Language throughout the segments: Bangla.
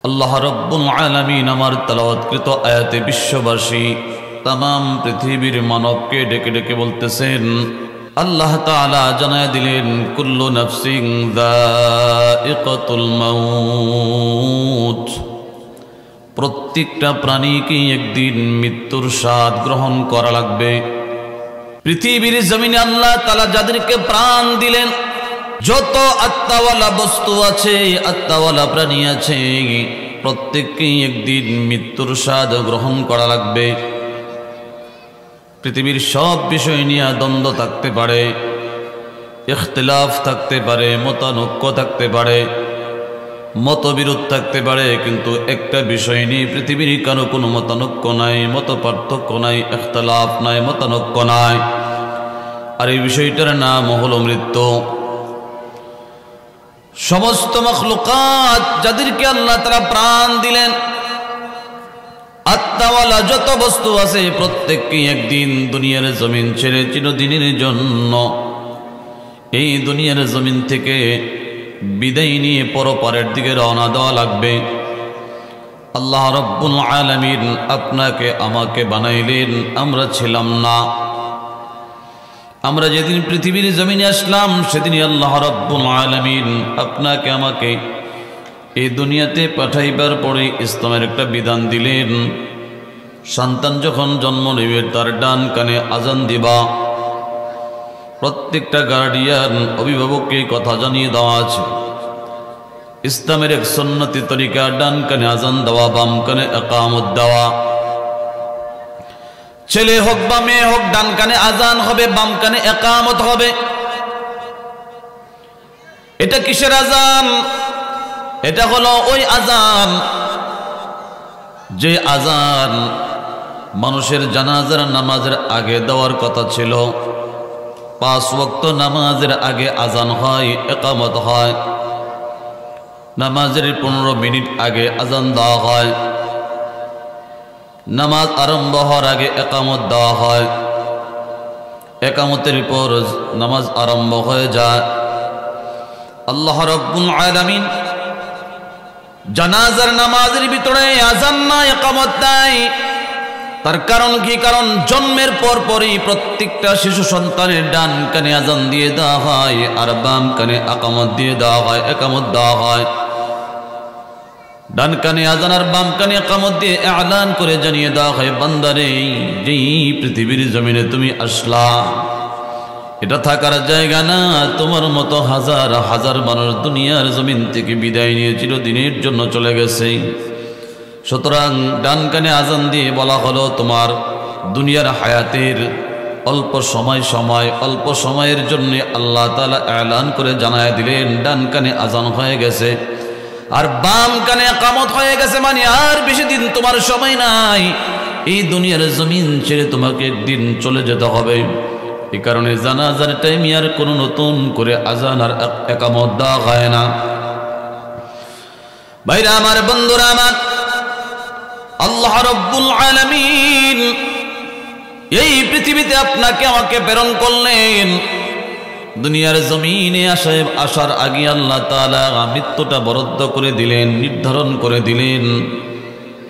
আল্লাহ রাব্বুল আলামিন আমার তেলাওয়াতকৃত আয়াতে বিশ্ববাসী तमाम পৃথিবীর মানবকে ডেকে ডেকে বলতেছেন আল্লাহ তাআলা জানায় দিলেন কুল্লু নাফসিন যায়িকাতুল মাউত প্রত্যেকটা প্রাণীকে একদিন মৃত্যুর স্বাদ গ্রহণ করা লাগবে। পৃথিবীর জমিনে আল্লাহ তাআলা যাদেরকে প্রাণ দিলেন, যত আত্মাওয়ালা বস্তু আছে, আত্মাওয়ালা প্রাণী আছে, প্রত্যেককেই একদিন মৃত্যুর স্বাদ গ্রহণ করা লাগবে। পৃথিবীর সব বিষয় নিয়ে দ্বন্দ্ব থাকতে পারে, ইখতিলাফ থাকতে পারে, মতানৈক্য থাকতে পারে, মতবিরোধ থাকতে পারে, কিন্তু একটা বিষয় নিয়ে পৃথিবীর কারো কোনো মতানৈক্য নাই, মত পার্থক্য নাই, ইখতিলাফ নাই, মতানৈক্য নাই, আর এই বিষয়টার নাম হলো মৃত্যু। সমস্ত মখলুকাত যাদেরকে আল্লাহ তাআলা প্রাণ দিলেন, আত্মাওয়ালা যত বস্তু আছে, প্রত্যেককে একদিন দুনিয়ার জমিন ছেড়ে চিরদিনের জন্য এই দুনিয়ার জমিন থেকে বিদায় নিয়ে পরপারের দিকে রওনা দেওয়া লাগবে। আল্লাহ রাব্বুল আলামিন আপনাকে আমাকে বানাইলেন, আমরা ছিলাম না। আমরা যেদিন পৃথিবীর জমিনে আসলাম সেদিনই আল্লাহ রাব্বুল আলামিন আপনাকে আমাকে এই দুনিয়াতে পাঠাইবার পরে ইসলামের একটা বিধান দিলেন। সন্তান যখন জন্ম নেবে তার ডান কানে আজান দিবা। প্রত্যেকটা গার্ডিয়ান অভিভাবককে কথা জানিয়ে দেওয়া আছে। ইসলামের এক সুন্নতি তরিকা, ডান কানে আজান দেওয়া, বাম কানে ইকামত দেওয়া। ছেলে হোক বা মেয়ে হোক, ডান কানে আজান হবে, বাম কানে ইকামত হবে। এটা কিসের আজান? এটা হলো ওই আজান যে আজান মানুষের জানাজার নামাজের আগে দেওয়ার কথা ছিল। 5 ওয়াক্ত নামাজের আগে আজান হয়, ইকামত হয়। নামাজের 15 মিনিট আগে আজান দেওয়া হয়। নামাজ আরম্ভ হওয়ার আগে ইকামত দেওয়া হয়। ইকামতের পর নামাজ আরম্ভ হয়ে যায়। আল্লাহ রাব্বুল আলামিন জানাজার নামাজের ভিতরে আজান না, ইকামত নাই। তার কারণ কি? কারণ জন্মের পর পরই প্রত্যেকটা শিশু সন্তানের ডান কানে আজান দিয়ে দেওয়া হয়, আর বাম কানে ইকামত দিয়ে দেওয়া হয়, ইকামত দেওয়া হয়। ডান কানে আজান আর বাম কানে ইকামত দিয়ে এলান করে জানিয়ে দেওয়া হয়, বান্দারে যেই পৃথিবীর জমিনে তুমি আসলা, এটা থাকার জায়গা না। তোমার মতো হাজার হাজার মানুষ দুনিয়ার জমিন থেকে বিদায় নিয়ে চিরদিনের জন্য চলে গেছে। সুতরাং ডান কানে আজান দিয়ে বলা হলো, তোমার দুনিয়ার হায়াতের অল্প সময়ের জন্য আল্লাহ তাআলা এলান করে জানায় দিলেন ডান কানে আজান হয়ে গেছে আর বাম কানে ইকামত হয়ে গেছে। মানে আর বেশি দিন তোমার সময় নাই, এই দুনিয়ার জমিন ছেড়ে তোমাকে একদিন চলে যেতে হবে। এই কারণে জানাজার টাইমে আর কোনো নতুন করে আজান আর ইকামত দেওয়া হয় না। ভাইরা আমার, বন্ধুরা আমার, আল্লাহ রাব্বুল আলামিন এই পৃথিবীতে আপনাকে আমাকে প্রেরণ করলেন। দুনিয়ার জমিনে আসার আগে আল্লাহ তাআলা মৃত্যুটা বরাদ্দ করে দিলেন, নির্ধারণ করে দিলেন।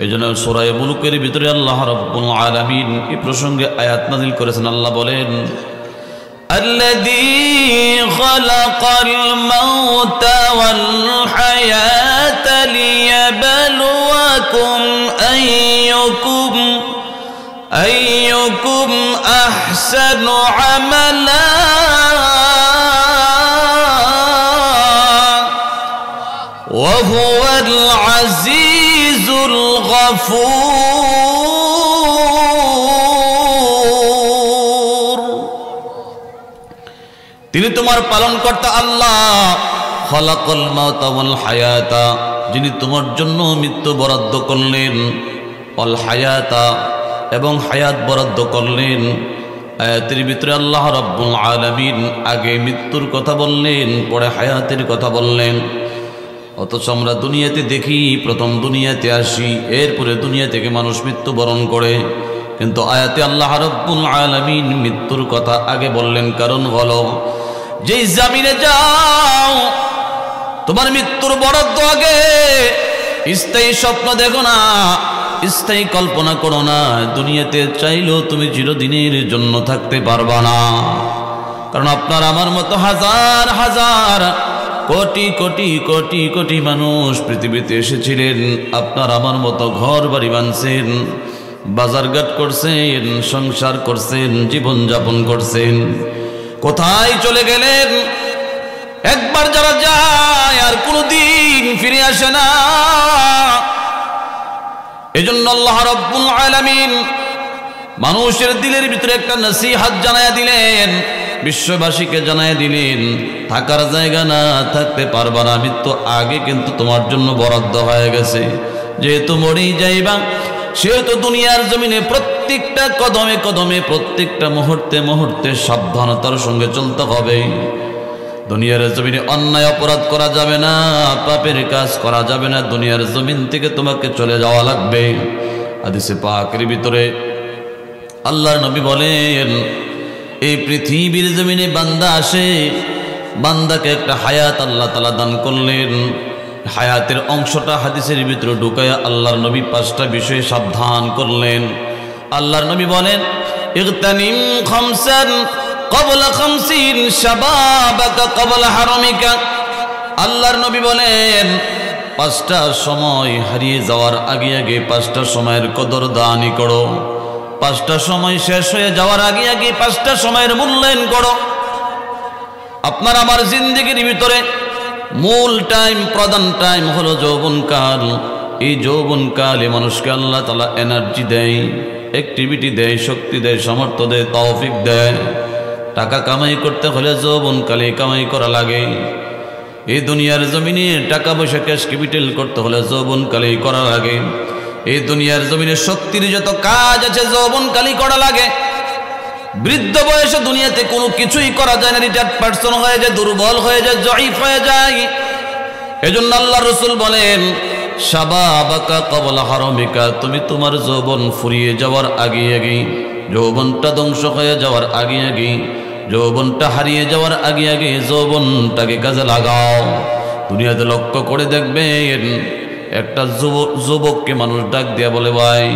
এই জন্য সূরা মুলুকের ভিতরে আল্লাহ রাব্বুল আলামিন এই প্রসঙ্গে আয়াত নাযিল করেছেন। আল্লাহ বলেন, আল্লাযী খালাকাল মাউতা ওয়াল হায়াতা লিয়াবলুয়াকুম আইয়ুকুম আহসানু আমালা ওয়া হুয়াল আজিজুল গফুর। তিনি তোমার পালনকর্তা আল্লাহ। খালাকাল মাউতা ওয়াল হায়াতা, যিনি তোমার জন্য মৃত্যু বরাদ্দ করলেন, ওয়াল হায়াতা, এবং হায়াত বরাদ্দ করলেন। আয়াতের ভিতরে আল্লাহ রাব্বুল আলামিন আগে মৃত্যুর কথা বললেন, পরে হায়াতের কথা বললেন। অথচ আমরা দুনিয়াতে দেখি, প্রথম দুনিয়াতে আসি, এরপরে দুনিয়া থেকে মানুষ মৃত্যুবরণ করে। কিন্তু আয়াতে আল্লাহ রাব্বুল আলামিন মৃত্যুর কথা আগে বললেন। কারণ হলো, যেই জমিনে যাও তোমার মৃত্যুর বরাদ্দ আগে, স্থায়ী স্বপ্ন দেখো না, স্থায়ী কল্পনা করো না। দুনিয়াতে চাইলেও তুমি চিরদিনের জন্য থাকতে পারবা না। কারণ আপনার আমার মতো হাজার হাজার কোটি কোটি কোটি কোটি মানুষ পৃথিবীতে এসেছিলেন। আপনার আমার মতো ঘর বাড়ি বানছেন, বাজারঘাট করছেন, সংসার করছেন, জীবন যাপন করছেন। কোথায় চলে গেলেন? একবার যারা যায় আর কোনদিন ফিরে আসে না। এজন্য আল্লাহ রাব্বুল আলামিন মানুষের দিলের ভিতরে একটা নসিহত জানায়া দিলেন, বিশ্ববাসীকে জানায়া দিলেন, থাকার জায়গা না থাকতে পারবা না, মৃত্যু আগে কিন্তু তোমার জন্য বরাদ্দ হয়ে গেছে। যেহেতু মরেই যাইবা, সেহেতু দুনিয়ার জমিনে প্রত্যেকটা কদমে কদমে, প্রত্যেকটা মুহূর্তে মুহূর্তে সাবধানতার সঙ্গে চলতে হবে। দুনিয়ার জমিনে অন্যায় অপরাধ করা যাবে না, পাপের কাজ করা যাবে না। দুনিয়ার জমিন থেকে তোমাকে চলে যাওয়া লাগবে। হাদিসে পাকের ভিতরে আল্লাহর নবী বলেন, এই পৃথিবীর জমিনে বান্দা আসে, বান্দাকে একটা হায়াত আল্লাহ তাআলা দান করলেন। হায়াতের অংশটা হাদিসের ভিতরে ঢুকায়া আল্লাহর নবী 5টা বিষয়ে সাবধান করলেন। আল্লাহর নবী বলেন, ইগতানিম খামসান ক্বাবলা খামসিন শাবাবাকা ক্বাবলা হারামিকা। আল্লাহর নবী বলেন, 5টা সময় হারিয়ে যাওয়ার আগে আগে 5টা সময়ের কদরদানি করো। 5টা সময় শেষ হয়ে যাওয়ার আগে আগে 5টা সময়ের মূল্যায়ন করো। আপনার আমার জিন্দেগির ভিতরে মূল টাইম, প্রধান টাইম হলো যৌবনকাল। এই যৌবনকালে মানুষকে আল্লাহ তাআলা এনার্জি দেয়, অ্যাক্টিভিটি দেয়, শক্তি দেয়, সামর্থ্য দেয়, তৌফিক দেয়। টাকা কামাই করতে হলে যৌবনকালে কামাই করা লাগে। এই দুনিয়ার জমিনে টাকা পয়সা ক্যাশ ক্যাপিটাল করতে হলে যৌবনকালেই করা লাগে। এই দুনিয়ার জমিনে শক্তির যত কাজ আছে যৌবনকালেই করা লাগে। বৃদ্ধ বয়সে দুনিয়াতে কোনো কিছুই করা যায় না, রিটায়ার্ড পারসন হয়ে যায়, দুর্বল হয়ে যায়, জয়ীফ হয়ে যায়। এজন্য আল্লাহ রাসূল বলেন, শাবাবাকা ক্বাবলা হারামিকা, তুমি তোমার যৌবন ফুরিয়ে যাওয়ার আগে আগে, যৌবনটা ধ্বংস হয়ে যাওয়ার আগে আগে, যৌবনটা হারিয়ে যাওয়ার আগে আগে যৌবনটাকে কাজে লাগাও। দুনিয়াতে লক্ষ্য করে দেখবেন, একটা যুবককে মানুষ ডাক দিয়া বলে, ভাই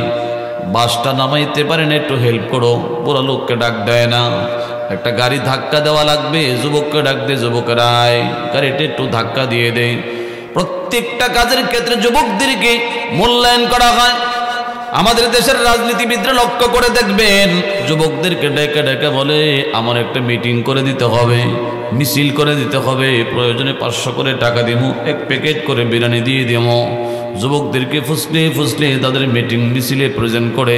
বাসটা নামাইতে পারেন, একটু হেল্প করো। পুরো লোককে ডাক দেয় না। একটা গাড়ি ধাক্কা দেওয়া লাগবে, যুবককে ডাক দে, যুবকের আয়, গাড়িটা একটু ধাক্কা দিয়ে দেয়। প্রত্যেকটা কাজের ক্ষেত্রে যুবকদেরকে মূল্যায়ন করা হয়। আমাদের দেশের রাজনীতিবিদরা লক্ষ্য করে দেখবেন, যুবকদেরকে ডেকে ডেকে বলে, আমার একটা মিটিং করে দিতে হবে, মিছিল করে দিতে হবে, প্রয়োজনে 500 করে টাকা দিব, 1 প্যাকেট করে বিরিয়ানি দিয়ে দিব। যুবকদেরকে ফুসলে ফুসলে তাদের মিটিং মিছিলে প্রেজেন্ট করে,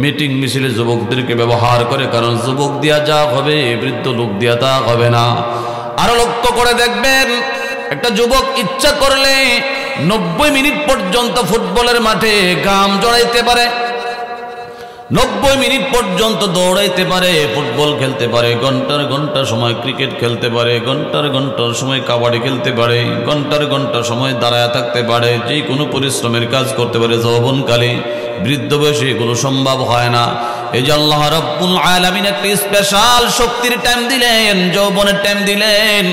মিটিং মিছিলে যুবকদেরকে ব্যবহার করে। কারণ যুবক দিয়া যা হবে, বৃদ্ধ লোক দিয়া তা হবে না। আরো লক্ষ্য করে দেখবেন, একটা যুবক ইচ্ছা করলে 90 মিনিট পর্যন্ত ফুটবলের মাঠে ঘাম জড়াইতে পারে, 90 মিনিট পর্যন্ত দৌড়াইতে পারে, ফুটবল খেলতে পারে, ঘন্টার ঘন্টা সময় ক্রিকেট খেলতে পারে, ঘন্টার ঘন্টার সময় কাবাডি খেলতে পারে, ঘন্টার ঘন্টা সময় দাঁড়ায় থাকতে পারে, যে কোনো পরিশ্রমের কাজ করতে পারে যৌবনকালে। বৃদ্ধ বয়সে এগুলো সম্ভব হয় না। এই যে আল্লাহ রাব্বুল আলামিন একটা স্পেশাল শক্তির টাইম দিলেন, যৌবনের টাইম দিলেন।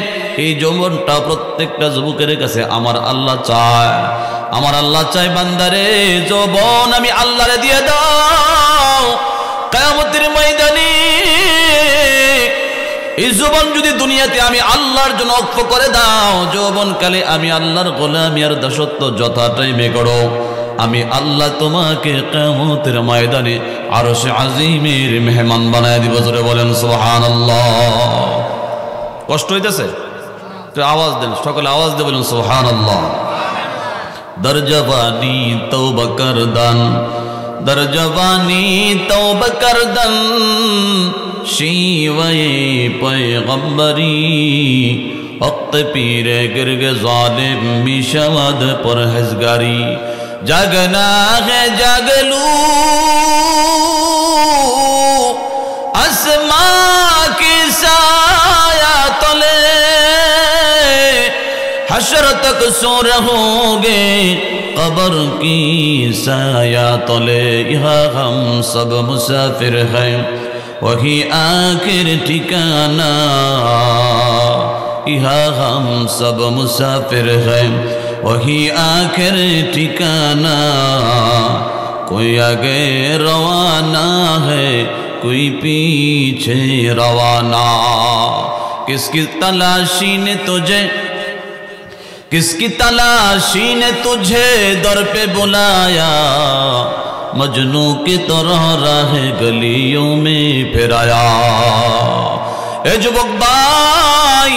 এই যৌবনটা প্রত্যেকটা যুবকের কাছে আমার আল্লাহ চায়। আমার আল্লাহ চায়, বান্দারে যৌবন আমি আল্লাহরে দিয়ে দাও। কিয়ামতের ময়দানে এই যৌবন যদি দুনিয়াতে আমি আল্লাহর জন্য ওয়াকফ করে দাও, যৌবনকালে আমি আল্লাহর গোলামি আর দাসত্ব যথা টাইমে করো, আমি আল্লাহ তোমাকে কিয়ামতের ময়দানে আরশে আজিমের মেহমান বানায় দিব। জোরে বলেন সুবহানাল্লাহ। কষ্ট হইতেছে? তো আওয়াজ দেন, সকলে আওয়াজ দিয়ে বলেন সুবহানাল্লাহ। দর জওয়ানি তওবা করদান, দর জওয়ানি তওবা করদান, শিওয়ে পয়গম্বরি, वक्त पीरे गिरगे जालिम मिशवद परहेजगारी। जगना है जगलू आसमां के साया तले, हशर तक सो रहोगे कब्र की साया तले। यहाँ हम सब मुसाफिर हैं, वही आखिर ठिकाना। यहाँ हम सब मुसाफिर हैं, वही आखिर ठिकाना, कोई आगे रवाना है कोई पीछे रवाना। किसकी तलाशी ने तुझे, किसकी तलाशी ने तुझे दर पे बुलाया, मजनू की तरह राह गलियों में फिराया। ए যুবক ভাই,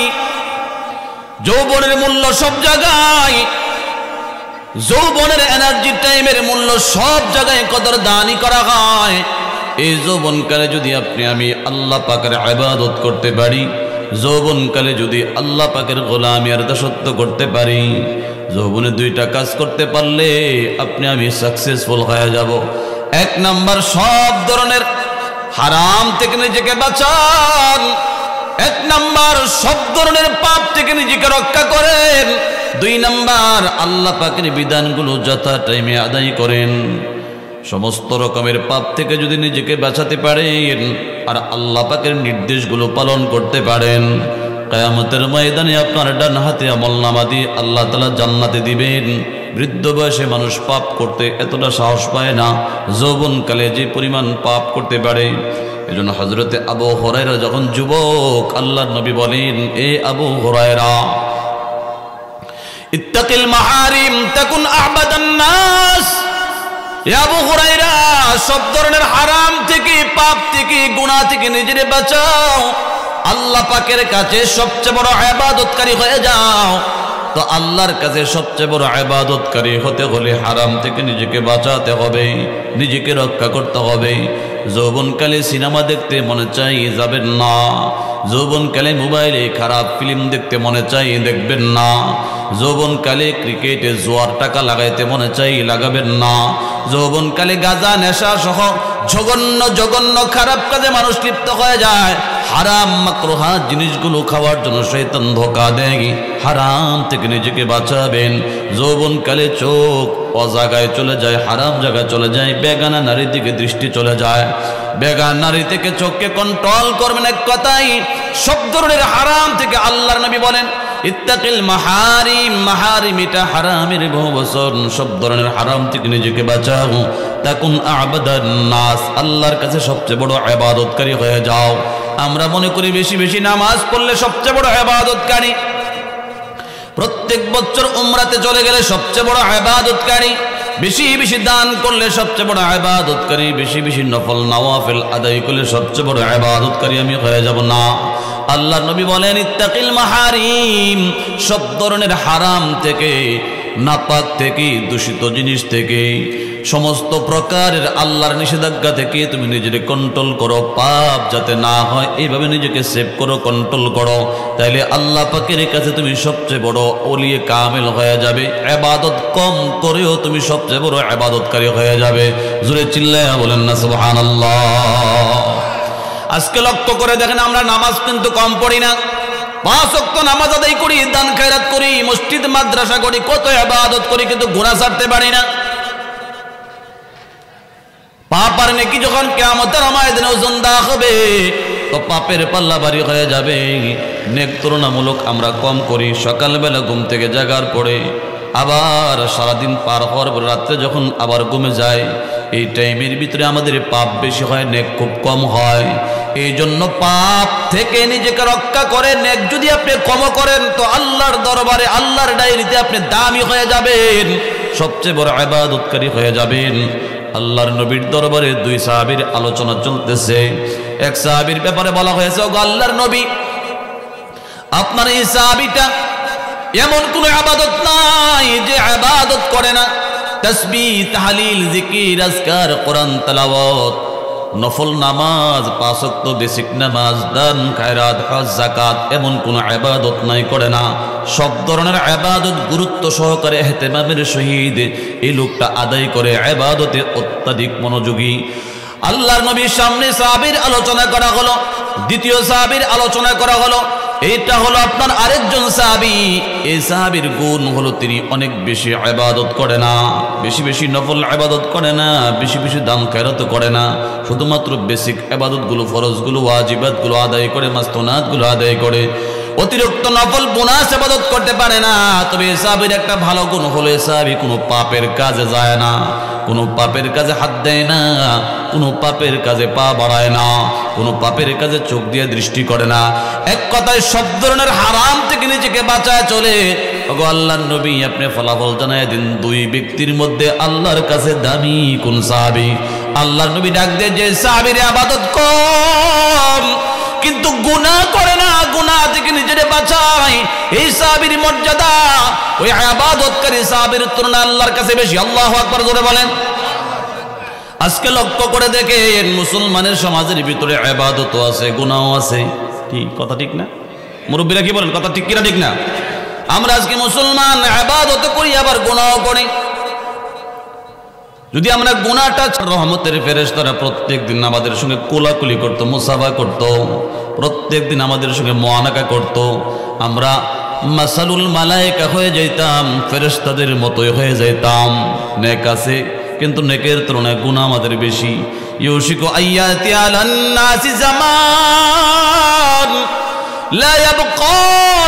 যৌবনের মূল্য সব জায়গায়, যৌবনের এনার্জি টাইমের মূল্য সব জায়গায় কদরদানি করা হয়। এই যৌবনকালে যদি আপনি আমি আল্লাহ পাকের ইবাদত করতে পারি, যৌবনকালে যদি আল্লাহ পাকের গোলামি আর দাসত্ব করতে পারি, যৌবনে দুইটা কাজ করতে পারলে আপনি আমি সাকসেসফুল হয়ে যাব। এক নাম্বার, সব ধরনের হারাম থেকে নিজেকে বাঁচান। এক নাম্বার, সব ধরনের পাপ থেকে নিজেকে রক্ষা করেন। দুই নাম্বার, আল্লাহ পাকের বিধানগুলো যথা টাইমে আদায় করেন। সমস্ত রকমের পাপ থেকে যদি নিজেকে বাঁচাতে পারেন আর আল্লাহ পাকের নির্দেশগুলো পালন করতে পারেন, কিয়ামতের ময়দানে আপনার ডান হাতে আমলনামা দিয়ে আল্লাহ তাআলা জান্নাতে দিবেন। বৃদ্ধ বয়সে মানুষ পাপ করতে এতটা সাহস পায় না, যৌবনকালে যে পরিমাণ পাপ করতে পারে। এজন্য হযরতে আবু হুরায়রা যখন যুবক, আল্লাহর নবী বলেন, এ আবু হুরায়রা, ইত্তাকিল মাহারিম তাকুন আ'বাদান নাস। এ আবু হুরায়রা, সব ধরনের হারাম থেকে, পাপ থেকে, গুনাহ থেকে নিজেকে বাঁচাও, আল্লাহ পাকের কাছে সবচেয়ে বড় ইবাদতকারী হয়ে যাও। তো আল্লাহর কাছে সবচেয়ে বড় ইবাদতকারী হতে হলে হারাম থেকে নিজেকে বাঁচাতে হবে, নিজেকে রক্ষা করতে হবে। যৌবনকালে সিনেমা দেখতে মনে চাই, যাবেন না। যৌবনকালে মোবাইলে খারাপ ফিল্ম দেখতে মনে চাই, দেখবেন না। যৌবনকালে ক্রিকেটে জোয়ার টাকা লাগাইতে মনে চাই, লাগাবেন না। যৌবনকালে গাঁজা নেশা সহ জঘন্য জঘন্য খারাপ কাজে মানুষ লিপ্ত হয়ে যায়। হারাম মাকরুহা জিনিসগুলো খাওয়ার জন্য শয়তান ধোঁকা দেয়। হারাম থেকে নিজেকে বাঁচাবেন। যৌবনকালে চোখ অজাগায় চলে যায়, হারাম জায়গায় চলে যায়, বেগানা নারীর দিকে দৃষ্টি চলে যায়। বেগানা নারী থেকে চোখকে কন্ট্রোল করবেন। এক কথাই সব ধরনের হারাম থেকে আল্লাহর নবী বলেন, ইত্তাকিল মাহারিম। মাহারিম এটা হারামের বহুবচন। সব ধরনের হারাম থেকে নিজেকে বাঁচাও, তাকুন আ'বাদান নাস। আল্লাহর কাছে সবচেয়ে বড় ইবাদতকারী হয়ে যাও। আমরা মনে করি বেশি বেশি নামাজ পড়লে সবচেয়ে বড় ইবাদতকারী, প্রত্যেক বছর উমরাতে চলে গেলে সবচেয়ে বড় ইবাদতকারী, বেশি বেশি দান করলে সবচেয়ে বড় ইবাদতকারী, বেশি বেশি নফল নওয়াফিল আদায় করলে সবচেয়ে বড় ইবাদতকারী আমি হয়ে যাব না। আল্লাহর নবী বলেন, ইত্তাকিল মাহারিম। সব ধরনের হারাম থেকে, নাপাক থেকে, দূষিত জিনিস থেকে, সমস্ত প্রকারের আল্লাহর নিষেধাজ্ঞা থেকে তুমি নিজেকে কন্ট্রোল করো, পাপ যাতে না হয় এইভাবে নিজেকে সেভ করো, কন্ট্রোল করো। তাইলে আল্লাহ পাকের কাছে তুমি সবচেয়ে বড় ওলিয়ে কামেল হয়ে যাবে। ইবাদত কম করেও তুমি সবচেয়ে বড় ইবাদতকারী হয়ে যাবে। জোরে চিল্লায়া বলেন না সুবহানাল্লাহ। আজকে লক্ষ্য করে দেখেন, আমরা নামাজ কিন্তু কম পড়ি না। 5 ওয়াক্ত নামাজ আদায় করি, দান খায়রাত করি, মসজিদ মাদ্রাসা করি, কত ইবাদত করি, কিন্তু গুনাহ ছাড়তে পারি না। পাপ আর নেকি যখন কিয়ামতের ময়দানে ওজন দেওয়া হবে, তো পাপের পাল্লা ভারী হয়ে যাবে। নেক তুলনামূলক আমরা কম করি। সকালবেলা ঘুম থেকে জাগার পরে আবার সারাদিন পার হওয়ার পর রাত্রে যখন আবার ঘুমে যায়, এই টাইমের ভিতরে আমাদের পাপ বেশি হয়, নেক খুব কম হয়। এই জন্য পাপ থেকে নিজেকে রক্ষা করে নেক যদি আপনি কম করেন, তো আল্লাহর দরবারে, আল্লাহর ডায়েরিতে আপনি দামি হয়ে যাবেন, সবচেয়ে বড় ইবাদতকারী হয়ে যাবেন। আল্লাহর নবীর দরবারে 2 সাহাবীর আলোচনা চলতেছে। এক সাহাবীর ব্যাপারে বলা হয়েছে, ও আল্লাহর নবী, আপনার এই সাহাবীটা এমন কোন ইবাদত নাই যে ইবাদত করে না। তাসবিহ, তাহলিল, জিকির, আজকার, কোরআন তেলাওয়াত, নফল নামাজ, 5 ওয়াক্ত বেসিক নামাজ, দান খায়রাত, হজ, যাকাত, এমন কোন ইবাদত নাই করে না। সব ধরনের ইবাদত গুরুত্ব সহকারে ইহতিমামের সহিত এই লোকটা আদায় করে, ইবাদতে অত্যাধিক মনোযোগী। আল্লাহর নবীর সামনে সাহাবীর আলোচনা করা হলো, দ্বিতীয় সাহাবীর আলোচনা করা হলো। এইটা হলো আপনার আরেকজন সাহাবী। এই সাহাবীর গুণ হলো তিনি অনেক বেশি ইবাদত করে না, বেশি বেশি নফল ইবাদত করে না, বেশি বেশি দান খায়রাত করে না, শুধুমাত্র বেসিক ইবাদতগুলো, ফরজগুলো, ওয়াজিবাতগুলো আদায় করে, মাসনুনাতগুলো আদায় করে। অতিরিক্ত নফল বোনাস ইবাদত করতে পারে না। তবে সাহাবীর একটা ভালো গুণ হলো সাহাবী কোনো পাপের কাজে যায় না, কোনো পাপের কাজে হাত দেয় না, কোনো পাপের কাজে পা বাড়ায় না, কোনো পাপের কাজে চোখ দিয়ে দৃষ্টি করে না। এক কথায় সব ধরনের হারাম থেকে নিজেকে বাঁচায় চলে। ওগো আল্লাহর নবী, আপনি ফলাফল জানায় দিন, দুই ব্যক্তির মধ্যে আল্লাহর কাছে দামি কোন সাহাবী? আল্লাহর নবী ডাক দিয়ে, যে সাহাবীর ইবাদত কম কিন্তু গুনাহ করে না, গুনাহ থেকে নিজেকে বাঁচায়, এই সাহাবীর মর্যাদা ওই ইবাদতকারী সাহাবীর তুলনায় আল্লাহর কাছে বেশি। আল্লাহু আকবার জোরে বলেন। আজকে লক্ষ্য করে দেখেন, মুসলমানের সমাজের ভিতরে ইবাদতও আছে, গুনাহও আছে। ঠিক কথা ঠিক না? মুরব্বীরা কি বলেন, কথা ঠিক কিনা ঠিক না? আমরা আজকে মুসলমান ইবাদত করি আবার গুনাহও করি। যদি আমরা গুনাহটা, রহমতের ফেরেশতারা প্রত্যেকদিন আমাদের সঙ্গে কোলাকুলি করত, মুসাফা করত, প্রত্যেকদিন আমাদের সঙ্গে মুআনাকা করত, আমরা মাসালুল মালায়েকা হয়ে যাইতাম, ফেরেশতাদের মতোই হয়ে যাইতাম। নেক আছে কিন্তু নেকের তুলনায় গুনাহ আমাদের বেশি। ইউশিকু আইয়াতি আলান নাসি জামান লা ইয়াবকা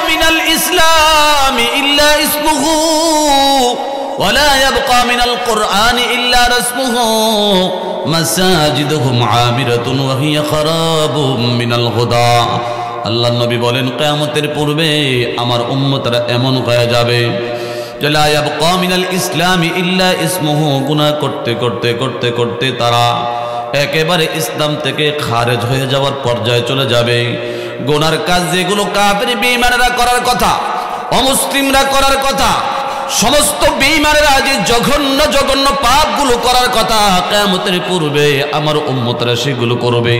মিনাল ইসলামি ইল্লা ইসমুহু ওয়া লা ইয়াবকা মিনাল কুরআনি ইল্লা রাসমুহু মাসাজিদুহুম আমিরাতুন ওয়া হিয়া খারাবুম মিনাল হুদা। আল্লাহর নবী বলেন, কিয়ামতের পূর্বে আমার উম্মতরা এমন হয়ে যাবে, লা ইয়াবকা মিনাল ইসলামি ইল্লা ইসমুহু, গুনাহ করতে করতে করতে করতে তারা একেবারে ইসলাম থেকে খারেজ হয়ে যাওয়ার পর্যায়ে চলে যাবে। গুনার কাজ যেগুলো কাফের বেঈমানেরা করার কথা, অমুসলিমরা করার কথা, সমস্ত বেঈমানেরা যে জঘন্য জঘন্য পাপগুলো করার কথা, কিয়ামতের পূর্বে আমার উম্মতরা সেগুলো করবে।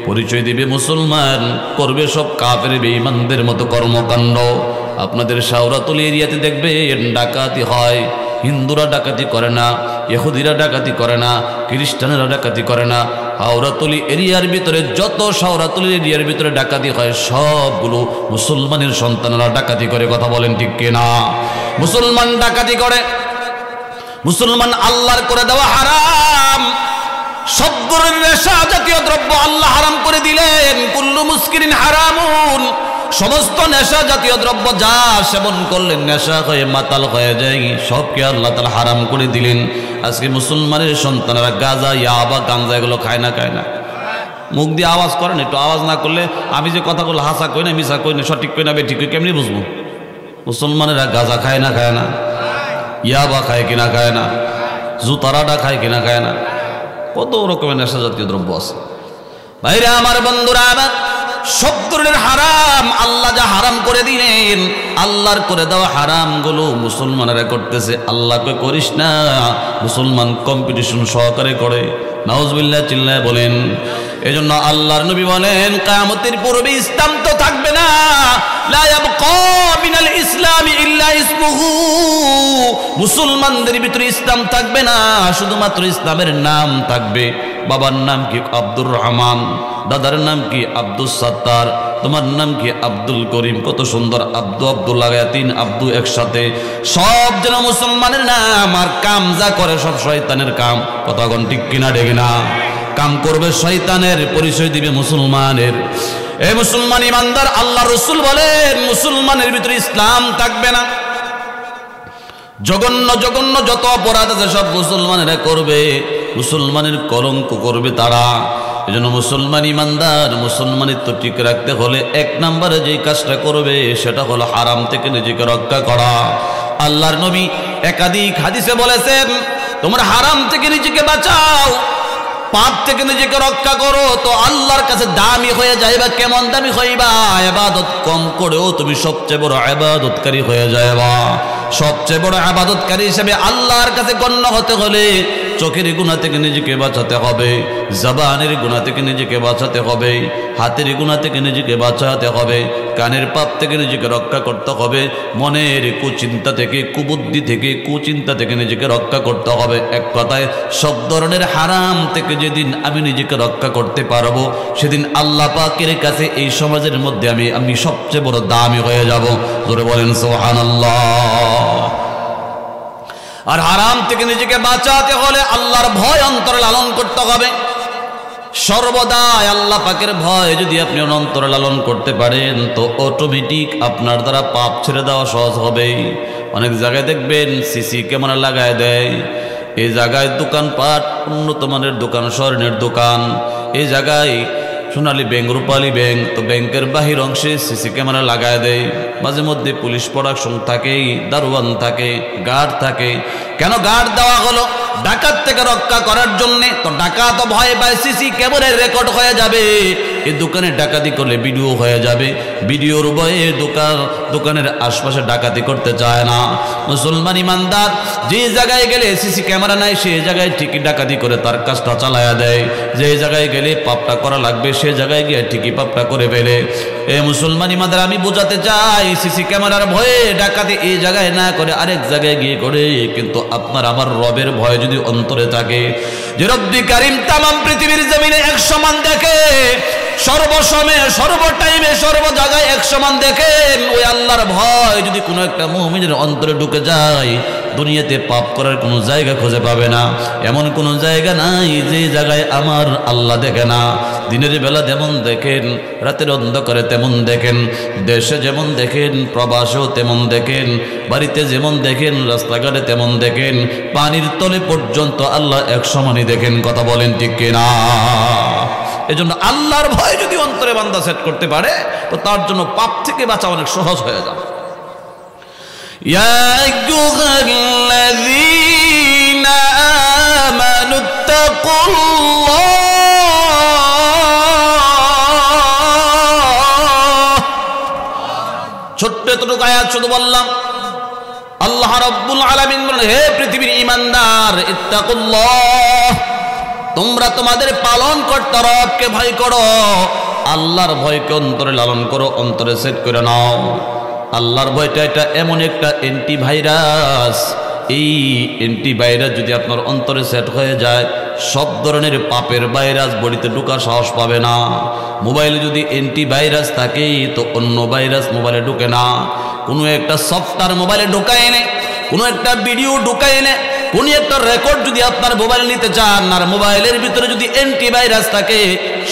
পরিচয় দিবে মুসলমান, করবে সব কাফের বেঈমানদের মতো কর্মকাণ্ড। আপনাদের শাওরাতুল এরিয়াতে দেখবেন ডাকাতি হয়, হিন্দুরা ডাকাতি করে না, ইহুদিরা ডাকাতি করে না, খ্রিস্টানেরা ডাকাতি করে না। হাওড়াতলি এরিয়ার ভিতরে যত শাওরাতুল এরিয়ার ভিতরে ডাকাতি হয়, সবগুলো মুসলমানের সন্তানরা ডাকাতি করে। কথা বলেন ঠিক কিনা? মুসলমান ডাকাতি করে। মুসলমান আল্লাহর করে দেওয়া হারাম, সব ধরনের নেশা জাতীয় দ্রব্য আল্লাহ হারাম করে দিলেন। কুল্লু মুস্কিরিন হারামুন, সমস্ত নেশা জাতীয় দ্রব্য যা সেবন করলেন নেশা হয়ে মাতাল হয়ে যায়, সবকে আল্লাহ তাআলা হারাম করে দিলেন। আজকে মুসলমানের সন্তানেরা গাঁজা, ইয়াবা, গাঞ্জা এগুলো খায় না? খায় না? মুখ দিয়ে আওয়াজ করেন, একটু আওয়াজ না করলে আমি যে কথাগুলো হাসা কই না, মিশা কই না, সঠিক কই না, বেঠিক কই, কেমনি বুঝবো? মুসলমানেরা গাঁজা খায় না? খায় না? ইয়াবা খায় কিনা? খায় না? জুতারাডা খায় কিনা? খায় না? কত রকমের নেশা জাতীয় দ্রব্য আছে। ভাইরা আমার, বন্ধুরা আমার, সব ধরনের হারাম আল্লাহ যা হারাম করে দিলেন, আল্লাহর করে দেওয়া হারামগুলো মুসলমানেরা করতেছে। আল্লাহকে করিস না, মুসলমান কম্পিটিশন সহকারে করে। নাউজুবিল্লাহ চিল্লায় বলেন। এজন্য আল্লাহর নবী বলেন, কিয়ামতের পূর্বে ইসলাম তো থাকবে না। লা ইয়াবকা মিনাল ইসলামি ইল্লা ইসমুহু, মুসলমানদের ভিতরে ইসলাম থাকবে না, শুধুমাত্র ইসলামের নাম থাকবে। বাবার নাম কি? আব্দুর রহমান। দাদার নাম কি? আব্দুস সাত্তার। তোমার নাম কি? আব্দুল করিম। কত সুন্দর আব্দু আব্দু লাগায়, তিন আব্দু একসাথে, সব যেন মুসলমানের নাম। আর কাম যা করে সব শয়তানের কাম। কথাগণ ঠিক কিনা? ঠিক না? কাম করবে শয়তানের, পরিচয় দিবে মুসলমানের। এ মুসলমান ইমানদার, আল্লাহ রসুল বলেন মুসলমানের ভিতরে ইসলাম থাকবে না। জঘন্য জঘন্য যত অপরাধ আছে সব মুসলমানেরা করবে, মুসলমানের কলঙ্ক করবে তারা। এজন্য মুসলমান ইমানদার, মুসলমানিত্ব ঠিক রাখতে হলে এক নম্বরে যেই কাজটা করবে সেটা হলো হারাম থেকে নিজেকে রক্ষা করা। আল্লাহর নবী একাধিক হাদিসে বলেছেন, তোমরা হারাম থেকে নিজেকে বাঁচাও, পাপ থেকে নিজেকে রক্ষা করো, তো আল্লাহর কাছে দামি হয়ে যাইবা। কেমন দামি হইবা? ইবাদত কম করেও তুমি সবচেয়ে বড় ইবাদতকারী হয়ে যাইবা। সবচেয়ে বড় ইবাদতকারী হিসেবে আল্লাহর কাছে গণ্য হতে হলে চোখের গুনাহ থেকে নিজেকে বাঁচাতে হবে, জবানের গুনাহ থেকে নিজেকে বাঁচাতে হবে, হাতের গুনাহ থেকে নিজেকে বাঁচাতে হবে, কানের পাপ থেকে নিজেকে রক্ষা করতে হবে, মনের কুচিন্তা থেকে, কুবুদ্ধি থেকে, কুচিন্তা থেকে নিজেকে রক্ষা করতে হবে। এক কথায় সব ধরনের হারাম থেকে যেদিন আমি নিজেকে রক্ষা করতে পারবো, সেদিন আল্লাহ পাকের কাছে এই সমাজের মধ্যে আমি সবচেয়ে বড় দামি হয়ে যাব। জোরে বলেন সুবহানাল্লাহ। আর হারাম থেকে নিজেকে বাঁচাতে হলে আল্লাহর ভয় অন্তরে লালন করতে হবে। সর্বদাই আল্লাহ পাকের ভয় যদি আপনি অন্তরে লালন করতে পারেন তো অটোমেটিক আপনার দ্বারা পাপ ছেড়ে দেওয়া সহজ হবে। অনেক জায়গায় দেখবেন সিসি ক্যামেরা লাগায় দেয়, এই জায়গায় দোকানপাট উন্নত মানের দোকান, স্বর্ণের দোকান, এই জায়গায় সোনালী ব্যাংক, রূপালী ব্যাংক, তো ব্যাংকের বাহির অংশে সিসি ক্যামেরা লাগায় দেয়। মাঝে মধ্যে পুলিশ প্রোডাকশন থাকেই, দারোয়ান থাকে, গার্ড থাকে। কেন গার্ড দেওয়া হলো? ডাকাত থেকে রক্ষা করার জন্যে। তো ডাকাত ভয় পায় সিসি ক্যামেরায় রেকর্ড হয়ে যাবে, এই দোকানে ডাকাতি করলে ভিডিও হয়ে যাবে, ভিডিওর ভয়ে দোকানের আশপাশে ডাকাতি করতে চায় না। মুসলমান ইমানদার যে জায়গায় গেলে সিসি ক্যামেরা নাই সেই জায়গায় ঠিকই ডাকাতি করে তার কাজটা চালায়া দেয়, যে জায়গায় গেলে পাপটা করা লাগবে সে জায়গায় গিয়ে ঠিকই পাপটা করে ফেলে। এ মুসলমান ইমানদার, আমি বোঝাতে চাই সিসি ক্যামেরার ভয়ে ডাকাতি এই জায়গায় না করে আরেক জায়গায় গিয়ে করে, কিন্তু আপনার আমার রবের ভয় যদি অন্তরে থাকে, যে রব্বি কারিম তামাম পৃথিবীর জমিনে এক সমান দেখে, সর্বসময়ে সর্বটাইমে সর্ব জায়গায় এক সমান দেখেন, ওই আল্লাহর ভয় যদি কোনো একটা মুমিনের অন্তরে ঢুকে যায়, দুনিয়াতে পাপ করার কোনো জায়গা খুঁজে পাবে না। এমন কোনো জায়গা নাই যে জায়গায় আমার আল্লাহ দেখে না। দিনের বেলা যেমন দেখেন, রাতের অন্ধকারে তেমন দেখেন, দেশে যেমন দেখেন, প্রবাসেও তেমন দেখেন, বাড়িতে যেমন দেখেন, রাস্তাঘাটে তেমন দেখেন, পানির তলে পর্যন্ত আল্লাহ এক সমানই দেখেন। কথা বলেন ঠিক কিনা? এজন্য আল্লাহর ভয় যদি অন্তরে বান্দা সেট করতে পারে তো তার জন্য পাপ থেকে বাঁচা অনেক সহজ হয়ে যাবে। ইয়া আইয়ুহাল্লাযীনা আমানুত্তাকুল্লাহ, ছোট্ট এতটুকু আয়াত শুধু বললাম। আল্লাহ রাব্বুল আলামিন বলেন, হে পৃথিবীর ঈমানদার, ইত্তাকুল্লাহ, তোমরা তোমাদের পালন কর্তা রবকে ভয় করো। আল্লাহর ভয়কে অন্তরে লালন করো, অন্তরে সেট করে নাও। আল্লাহর ভয়টা এটা এমন একটা অ্যান্টিভাইরাস, এই অ্যান্টিভাইরাস যদি আপনার অন্তরে সেট হয়ে যায়, সব ধরনের পাপের ভাইরাস বডিতে ঢোকার সাহস পাবে না। মোবাইলে যদি অ্যান্টিভাইরাস থাকে তো অন্য ভাইরাস মোবাইলে ঢুকে না। কোনো একটা সফটওয়্যার মোবাইলে ঢোকায় এনে, কোনো একটা ভিডিও ঢোকায় এনে, কোন একটা রেকর্ড যদি আপনার মোবাইল নিতে চান আর মোবাইলের ভিতরে যদি অ্যান্টিভাইরাস থাকে,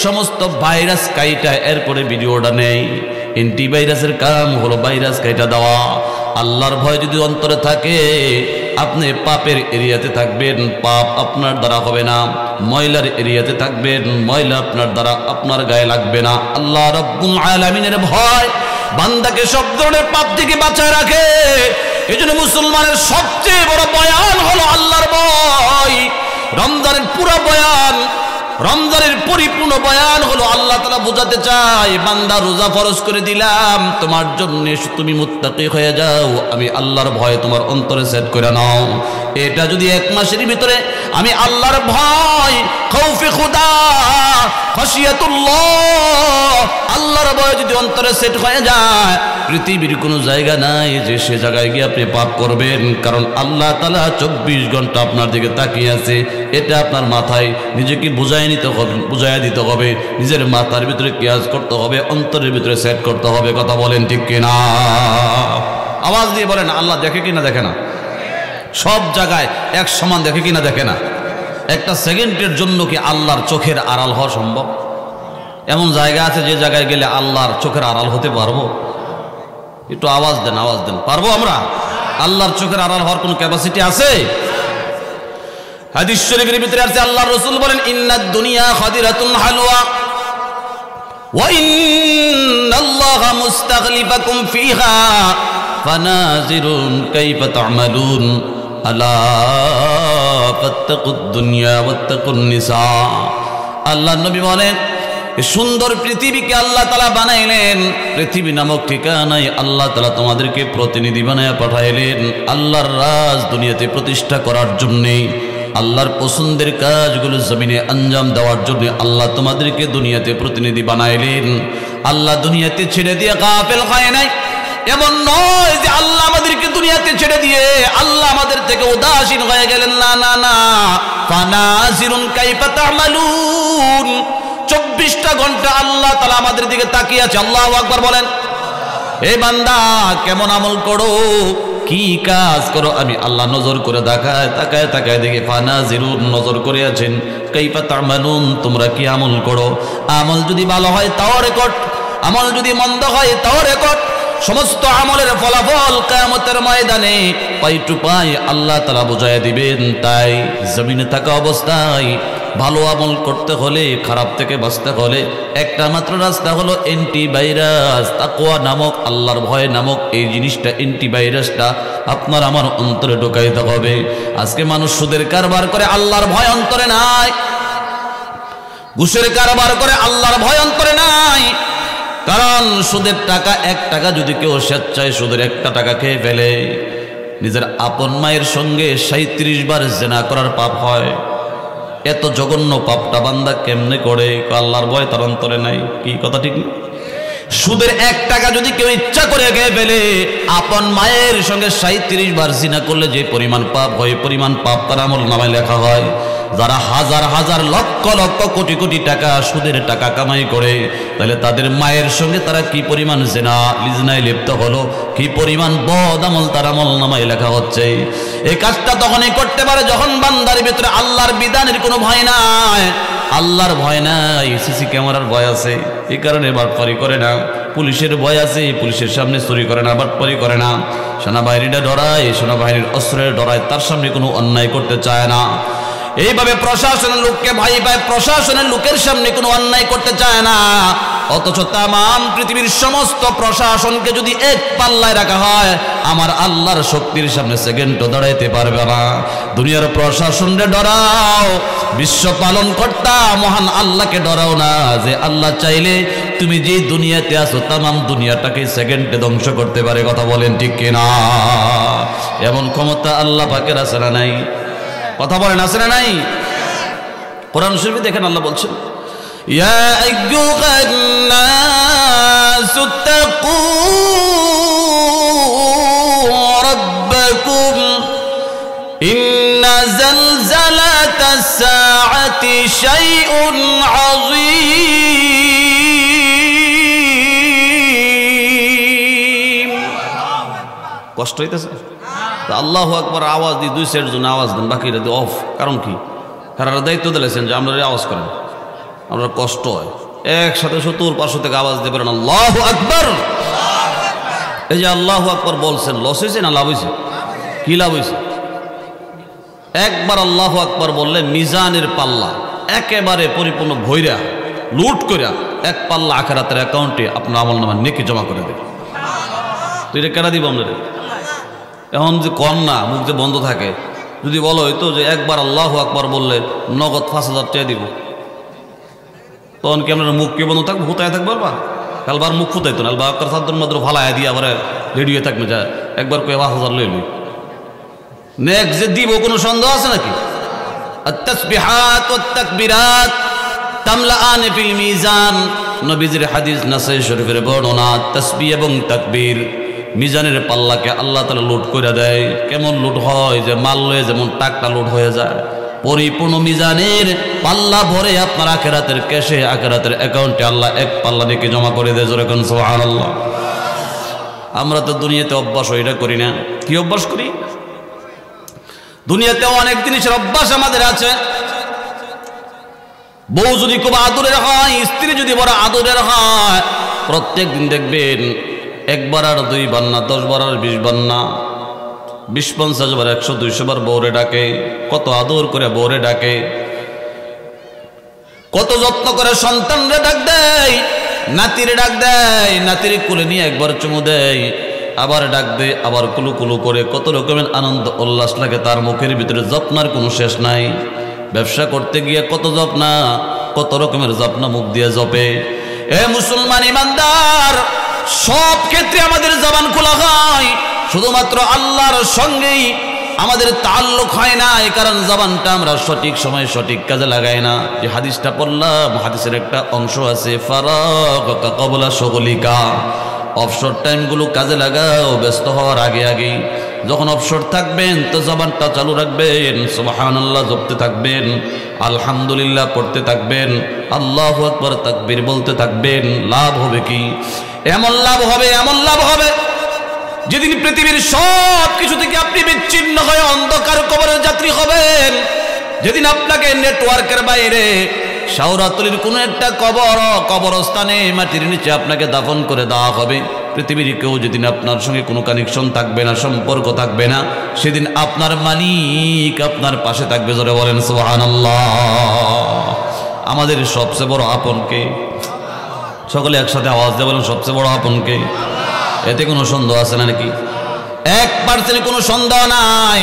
সমস্ত ভাইরাস কাইটা এরপরে ভিডিওটা নেই। অ্যান্টিভাইরাসের কাম হলো ভাইরাস কাইটা দেওয়া। আল্লাহর ভয় যদি অন্তরে থাকে, আপনি পাপের এরিয়াতে থাকবেন, পাপ আপনার দ্বারা হবে না। ময়লার এরিয়াতে থাকবেন, ময়লা আপনার দ্বারা আপনার গায়ে লাগবে না। আল্লাহ রাব্বুল আলামিনের ভয় বান্দাকে সব ধরনের পাপ থেকে বাঁচায় রাখে। এই জন্য মুসলমানের সবচেয়ে বড় বয়ান হলো আল্লাহর ভয়। রমজানের পুরো বয়ান, রমজানের পরিপূর্ণ বয়ান হলো আল্লাহ তাআলা বোঝাতে চায়, বান্দা রোজা ফরজ করে দিলাম তোমার জন্য, তুমি মুত্তাকি হয়ে যাও, আমি আল্লাহর ভয় তোমার অন্তরে সেট করে নাও। এটা যদি এক মাসের ভিতরে আমি আল্লাহর ভয়, খাউফে খুদা, খাশিয়াতুল্লাহ, আল্লাহর ভয় যদি অন্তরে সেট হয়ে যায়, পৃথিবীর কোনো জায়গা নাই যে সে জায়গায় গিয়ে আপনি পাপ করবেন। কারণ আল্লাহ তাআলা 24 ঘন্টা আপনার দিকে তাকিয়ে আছে। এটা আপনার মাথায় নিজেকে বুঝাই নিতে হবে, বুঝাই দিতে হবে, নিজের মাথার ভিতরে কিয়াস করতে হবে, অন্তরের ভিতরে সেট করতে হবে। কথা বলেন ঠিক কিনা? আওয়াজ দিয়ে বলেন, আল্লাহ দেখে কিনা দেখে না? সব জায়গায় এক সমান দেখে কিনা দেখে না? একটা সেকেন্ডের জন্য কি আল্লাহর চোখের আড়াল হওয়া সম্ভব? এমন জায়গা আছে যে জায়গায় গেলে আল্লাহর চোখের আড়াল হতে পারবো? একটু আওয়াজ দেন, আওয়াজ দেন। পারবো আমরা? আল্লাহর চোখের আড়াল হওয়ার কোনো ক্যাপাসিটি আছে? হাদিস শরীফের ভিতরে আছে, আল্লাহর রাসূল বলেন, ইন্নাদ দুনিয়া খাদিরাতুন হালওয়া ওয়া ইন্নাল্লাহা মুস্তাখলিফাকুম ফিহা ফানাজিরুন কাইফা তা'মালুন আলা ফাত্তাকুদ দুনিয়া ওয়াত্তাকুন নিসা। আল্লাহর নবী বলেন, সুন্দর পৃথিবীকে আল্লাহ তাআলা বানাইলেন, পৃথিবী নামক ঠিকানায় আল্লাহ তাআলা তোমাদেরকে প্রতিনিধি বানায়া পাঠাইলেন আল্লাহর রাজ দুনিয়াতে প্রতিষ্ঠা করার জন্যে। আল্লাহর পছন্দের কাজগুলো জমিনে আঞ্জাম দেওয়ার জন্য আল্লাহ তোমাদেরকে দুনিয়াতে প্রতিনিধি বানাইলেন। আল্লাহ দুনিয়াতে ছেড়ে দিয়ে গাফেল হয় নাই। এমন নয় যে আল্লাহ আমাদেরকে দুনিয়াতে ছেড়ে দিয়ে আল্লাহ আমাদের থেকে উদাসীন হয়ে গেলেন। না না না, ফানাজিরুন কাইফা তা'মালুন, 24টা ঘন্টা আল্লাহ তাআলা আমাদের দিকে তাকিয়ে আছে। আল্লাহু আকবার বলেন। এই বান্দা কেমন আমল করো, কি কাজ করো আমি আল্লাহ নজর করে তাকায় তাকায় তাকায় দেখি ফানাজিরুন নজর করে আছেন কাইফা তা'মালুন তোমরা কি আমল করো আমল যদি ভালো হয় তাও রেকর্ড আমল যদি মন্দ হয় তাও রেকর্ড সমস্ত আমলের ফলাফল কিয়ামতের ময়দানে পাই টু পাই আল্লাহ তাআলা বুঝায় দিবেন তাই জমিনে থাকা অবস্থায় ভালো আমল করতে হলে খারাপ থেকে বাঁচতে হলে একটা মাত্র রাস্তা হলো অ্যান্টিভাইরাস তাকওয়া নামক আল্লাহর ভয় নামক এই জিনিসটা অ্যান্টিভাইরাসটা আপনার আমার অন্তরে ঢোকাইতে হবে আজকে মানুষ সুদের কারবার করে আল্লাহর ভয় অন্তরে নাই ঘুষের কারবার করে আল্লাহর ভয় অন্তরে নাই কারণ সুদের টাকা 1 টাকা যদি কেউ স্বেচ্ছায় সুদের 1 টাকা খেয়ে ফেলে নিজের আপন মায়ের সঙ্গে 37 বার জিনা করার পাপ হয় এত জঘন্য পাপটা বান্দা কেমনে করে আল্লাহর ভয় তার অন্তরে নাই কি কথা ঠিক না সুদের 1 টাকা যদি কেউ ইচ্ছা করে খেয়ে ফেলে আপন মায়ের সঙ্গে 37 বার জিনা করলে যে পরিমাণ পাপ হয় পরিমাণ পাপ তার আমলনামায় লেখা হয় যারা হাজার হাজার লক্ষ লক্ষ কোটি কোটি টাকা সুদের টাকা কামাই করে তাহলে তাদের মায়ের সঙ্গে তারা কি পরিমাণ লিজনায় লিপ্ত হলো কি পরিমাণ বদ আমল তার আমলনামায় লেখা হচ্ছে এই কাজটা তখনই করতে পারে যখন বান্দার ভিতরে আল্লাহর বিধানের কোনো ভয় নাই আল্লাহর ভয় নাই সিসি ক্যামেরার ভয় আছে এই কারণে বাটপারি করে না পুলিশের ভয় আছে পুলিশের সামনে চুরি করে না বাটপারি করে না সেনাবাহিনীটা ডরায় সেনাবাহিনীর অস্ত্রের ডরায় তার সামনে কোনো অন্যায় করতে চায় না এইভাবে প্রশাসনের লোককে ভয় পায় প্রশাসনের লোকের সামনে কোনো অন্যায় করতে চায় না অথচ তামাম পৃথিবীর সমস্ত প্রশাসনকে যদি এক পাল্লায় রাখা হয় আমার আল্লাহর শক্তির সামনে সেকেন্ডও দাঁড়াইতে পারবে না দুনিয়ার প্রশাসনকে ডরাও বিশ্ব পালন কর্তা মহান আল্লাহকে ডরাও না যে আল্লাহ চাইলে তুমি যে দুনিয়াতে আছো তামাম দুনিয়াটাকে সেকেন্ডে ধ্বংস করতে পারে কথা বলেন ঠিক কিনা এমন ক্ষমতা আল্লাহ পাকের আছে না নাই কথা বলেন আছে না নাই কোরআন শরীফে দেখেন আল্লাহ বলছেন ইয়া আইয়ুহান নাসু তাকু রাব্বাকুম ইন্না জালজালাতাস সাআতি শাইউন আযীম কষ্ট হইতেছে আল্লাহু আকবার আওয়াজ দিয়ে 2 জন আওয়াজ দেন বাকিরা দিয়ে অফ কারণ কি তারা দায়িত্ব দিয়েছেন যে আমরা আওয়াজ করেন আমরা কষ্ট হয় একসাথে 70-500 থেকে আওয়াজ দেবেন আল্লাহু আকবার এই যে আল্লাহু আকবার বলছেন লস হয়েছে না লাভ হয়েছে কি লাভ হয়েছে একবার আল্লাহু আকবার বললে মিজানের পাল্লা একেবারে পরিপূর্ণ ভৈরা লুট কইরা এক পাল্লা আখিরাতের অ্যাকাউন্টে আপনার আমলনামা নেকি জমা করে দেবে তো এটা কেনা দিব আমরা এখন যে কম না মুখ যে বন্ধ থাকে যদি বলো হইতো যে একবার আল্লাহু আকবার বললে নগদ 5,000 টাকা দিব তখন কি আপনার মুখ কি বন্ধ থাকবে হুতায় থাকবে বা কালবার মুখ ফুতাইতো না আলবা আক্কার সাদ্দর মাত্র ফালায় দিয়ে আবার রেডি হয়ে থাকবে যা একবার কয়ে 5,000 লই লই নেক্সট যে দিব কোনো সন্দেহ আছে নাকি আত-তাসবিহাত ওয়াত-তাকবীরাত তামলাআন ফিল মিজান নবীজির হাদিস নাসাই শরীফের বর্ণনা তাসবিহ এবং তাকবীর মিজানের পাল্লাকে আল্লাহ তাআলা লুট করে দেয় কেমন লুট হয় যে মাল লয়ে যেমন টাকা লুট হয়ে যায় পরিপূর্ণ মিজানের পাল্লা ভরে আপনার আখিরাতের ক্যাশে আখিরাতের অ্যাকাউন্টে আল্লাহ এক পাল্লা নেকি জমা করে দেয় জোরে কোন সুবহানাল্লাহ আমরা তো দুনিয়াতে অভ্যাস এটা করি না কি অভ্যাস করি দুনিয়াতে অনেক জিনিসের অভ্যাস আমাদের আছে বউ যদি খুব আদরের হয় স্ত্রী যদি বড় আদরের হয় প্রত্যেক দিন দেখবেন একবার আর 2 বার না 10 বার আর 20 বার না 20-50 বার 100-200 বার বউরে ডাকে কত আদর করে বউরে ডাকে কত যত্ন করে সন্তানরে ডাক দেয় নাতিরে ডাক দেয় নাতিরে কোলে নিয়ে একবার চুমু দেয় আবার ডাক দেয় আবার কুলু কুলু করে কত রকমের আনন্দ উল্লাস লাগে তার মুখের ভিতরে যত্নার কোনো শেষ নাই ব্যবসা করতে গিয়ে কত যত্না কত রকমের যত্ন মুখ দিয়ে জপে এ মুসলমান ইমানদার সব ক্ষেত্রে আমাদের জবান খোলা হয় শুধুমাত্র আল্লাহর সঙ্গেই আমাদের তাল্লুক হয় না এই কারণ জবানটা আমরা সঠিক সময় সঠিক কাজে লাগাই না যে হাদিসটা পড়লাম হাদিসের একটা অংশ আছে ফারাগকা ক্বাবলা শুগলিকা অবসর টাইমগুলো কাজে লাগাও ব্যস্ত হওয়ার আগে আগে যখন অবসর থাকবেন তো জবানটা চালু রাখবেন সুবহানাল্লাহ জপতে থাকবেন আলহামদুলিল্লাহ পড়তে থাকবেন আল্লাহু আকবার তাকবীর বলতে থাকবেন লাভ হবে কি এমন লাভ হবে যেদিন পৃথিবীর সব কিছু থেকে আপনি বিচ্ছিন্ন হয়ে অন্ধকার কবরের যাত্রী হবেন, যেদিন আপনাকে নেটওয়ার্কের বাইরে শাওরাতলির কোনো একটা কবরস্থানে মাটির নিচে আপনাকে দাফন করে দেওয়া হবে, পৃথিবীর কেউ যেদিন আপনার সঙ্গে কোনো কানেকশন থাকবে না, সম্পর্ক থাকবে না, সেদিন আপনার মালিক আপনার পাশে থাকবে। জোরে বলেন সুবহানাল্লাহ। আমাদের সবচেয়ে বড় আপনকে, সকলে একসাথে আওয়াজ দিয়ে বলেন সবচেয়ে বড় আপনকে। এতে কোনো সন্দেহ আছে না নাকি? 1% কোনো সন্দেহ নাই।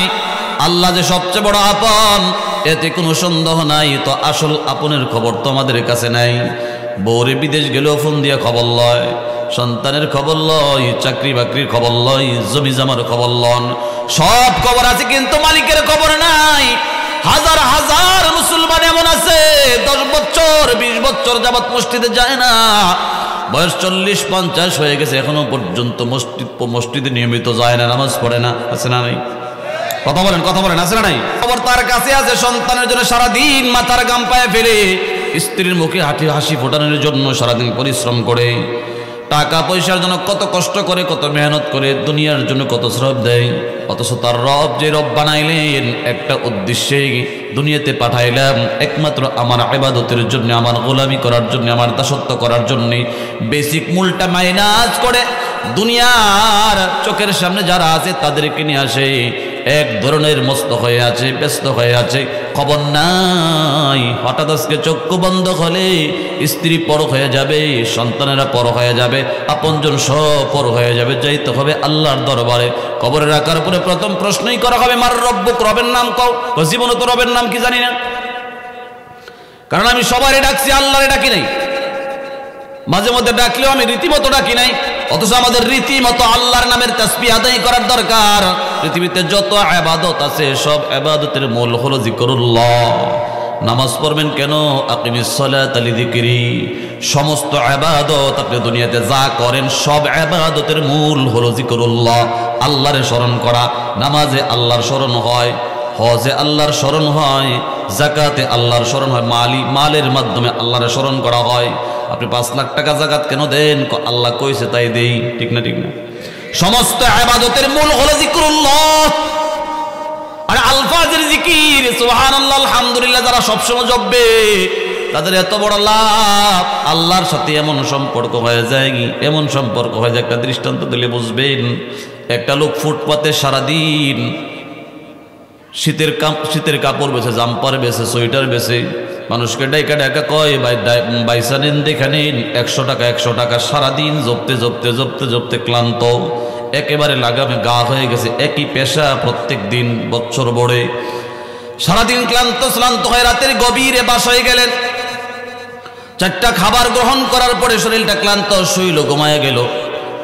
আল্লাহ যে সবচেয়ে বড় আপন, এতে কোনো সন্দেহ নাই। তো আসল আপনের খবর তো আমাদের কাছে নাই। বউরে বিদেশ গেলেও ফোন দিয়ে খবর লয়, সন্তানের খবর লয়, চাকরি বাকরির খবর লয়, জমি জামার খবর লন, সব খবর আছে, কিন্তু মালিকের খবর নাই। হাজার হাজার মুসলমান এমন আছে 10 বছর 20 বছর যাবত মসজিদে যায় না, বয়স 40-50 হয়ে গেছে, এখনো পর্যন্ত মসজিদে নিয়মিত যায় না, নামাজ পড়ে না। আছে না নাই? কথা বলেন আছে না নাই? খবর তার কাছে আছে, সন্তানের জন্য সারাদিন মাথার গাম পায়ে ফেলে, স্ত্রীর মুখে হাসি ফোটানোর জন্য সারাদিন পরিশ্রম করে, টাকা পয়সার জন্য কত কষ্ট করে, কত মেহনত করে, দুনিয়ার জন্য কত শ্রম দেয়। অথচ তার রব যে রব বানাইলেন একটা উদ্দেশ্যে দুনিয়াতে পাঠাইলাম, একমাত্র আমার ইবাদতের জন্য, আমার গোলামি করার জন্য, আমার দাসত্ব করার জন্য, বেসিক মূলটা মাইনাস করে দুনিয়ার চোখের সামনে যারা আছে তাদেরকে নিয়ে আসে এক ধরনের মস্ত হয়ে আছে, ব্যস্ত হয়ে আছে, খবর নাই। হঠাৎ আজকে চক্ষু বন্ধ হলে স্ত্রী পর হয়ে যাবে, সন্তানেরা পর হয়ে যাবে, আপনজন সব পর হয়ে যাবে, যাইতে হবে আল্লাহর দরবারে। কবরে রাখার পরে প্রথম প্রশ্নই করা হবে, মার রব্বুক, রবের নাম কও। জীবনে তো রবের নাম কি জানি না, কারণ আমি সবারই ডাকছি, আল্লাহরে ডাকি নাই। মাঝে মধ্যে ডাকলেও আমি রীতিমতো ডাকি নাই, অথচ আমাদের রীতিমতো আল্লাহর নামের তাসবিহ আদায় করার দরকার। পৃথিবীতে যত ইবাদত আছে সব ইবাদতের মূল হলো জিকরুল্লাহ। নামাজ পড়বেন কেন? আকিমিস সালাতা লিযিকরি। সমস্ত ইবাদত আপনি দুনিয়াতে যা করেন সব ইবাদতের মূল হলো জিকরুল্লাহ, আল্লাহরে স্মরণ করা। নামাজে আল্লাহর স্মরণ হয়, হজে আল্লাহর স্মরণ হয়, যাকাতে আল্লাহর স্মরণ হয়, মালের মাধ্যমে আল্লাহর স্মরণ করা হয়। আপনি 5 লাখ টাকা যাকাত কেন দেন? আল্লাহ কইছে তাই দেই। ঠিক না? ঠিক না? সমস্ত ইবাদতের মূল হলো জিকরুল্লাহ। আর আলফাজের জিকির, সুবহানাল্লাহ, আলহামদুলিল্লাহ, যারা সবসময় জপবে তাদের এত বড় লাভ। আল্লাহর সাথে এমন সম্পর্ক হয়ে যায়, এমন সম্পর্ক হয়ে যায়, একটা দৃষ্টান্ত দিলে বুঝবেন। একটা লোক ফুটপাতে সারাদিন শীতের কাপড় বেছে, জাম্পার বেছে, সোয়েটার বেছে, মানুষকে ডাইকা ডাইকা কয় বাইসা নেন, দেখে নিন, 100 টাকা 100 টাকা। সারাদিন জপতে ক্লান্ত, একেবারে লাগামে গা হয়ে গেছে। একই পেশা, প্রত্যেক দিন বছর বড়ে, সারাদিন ক্লান্ত হয়ে রাতের গভীরে বাসায় গেলেন। 4টা খাবার গ্রহণ করার পরে শরীরটা ক্লান্ত, শুইল, ঘুমায় গেল।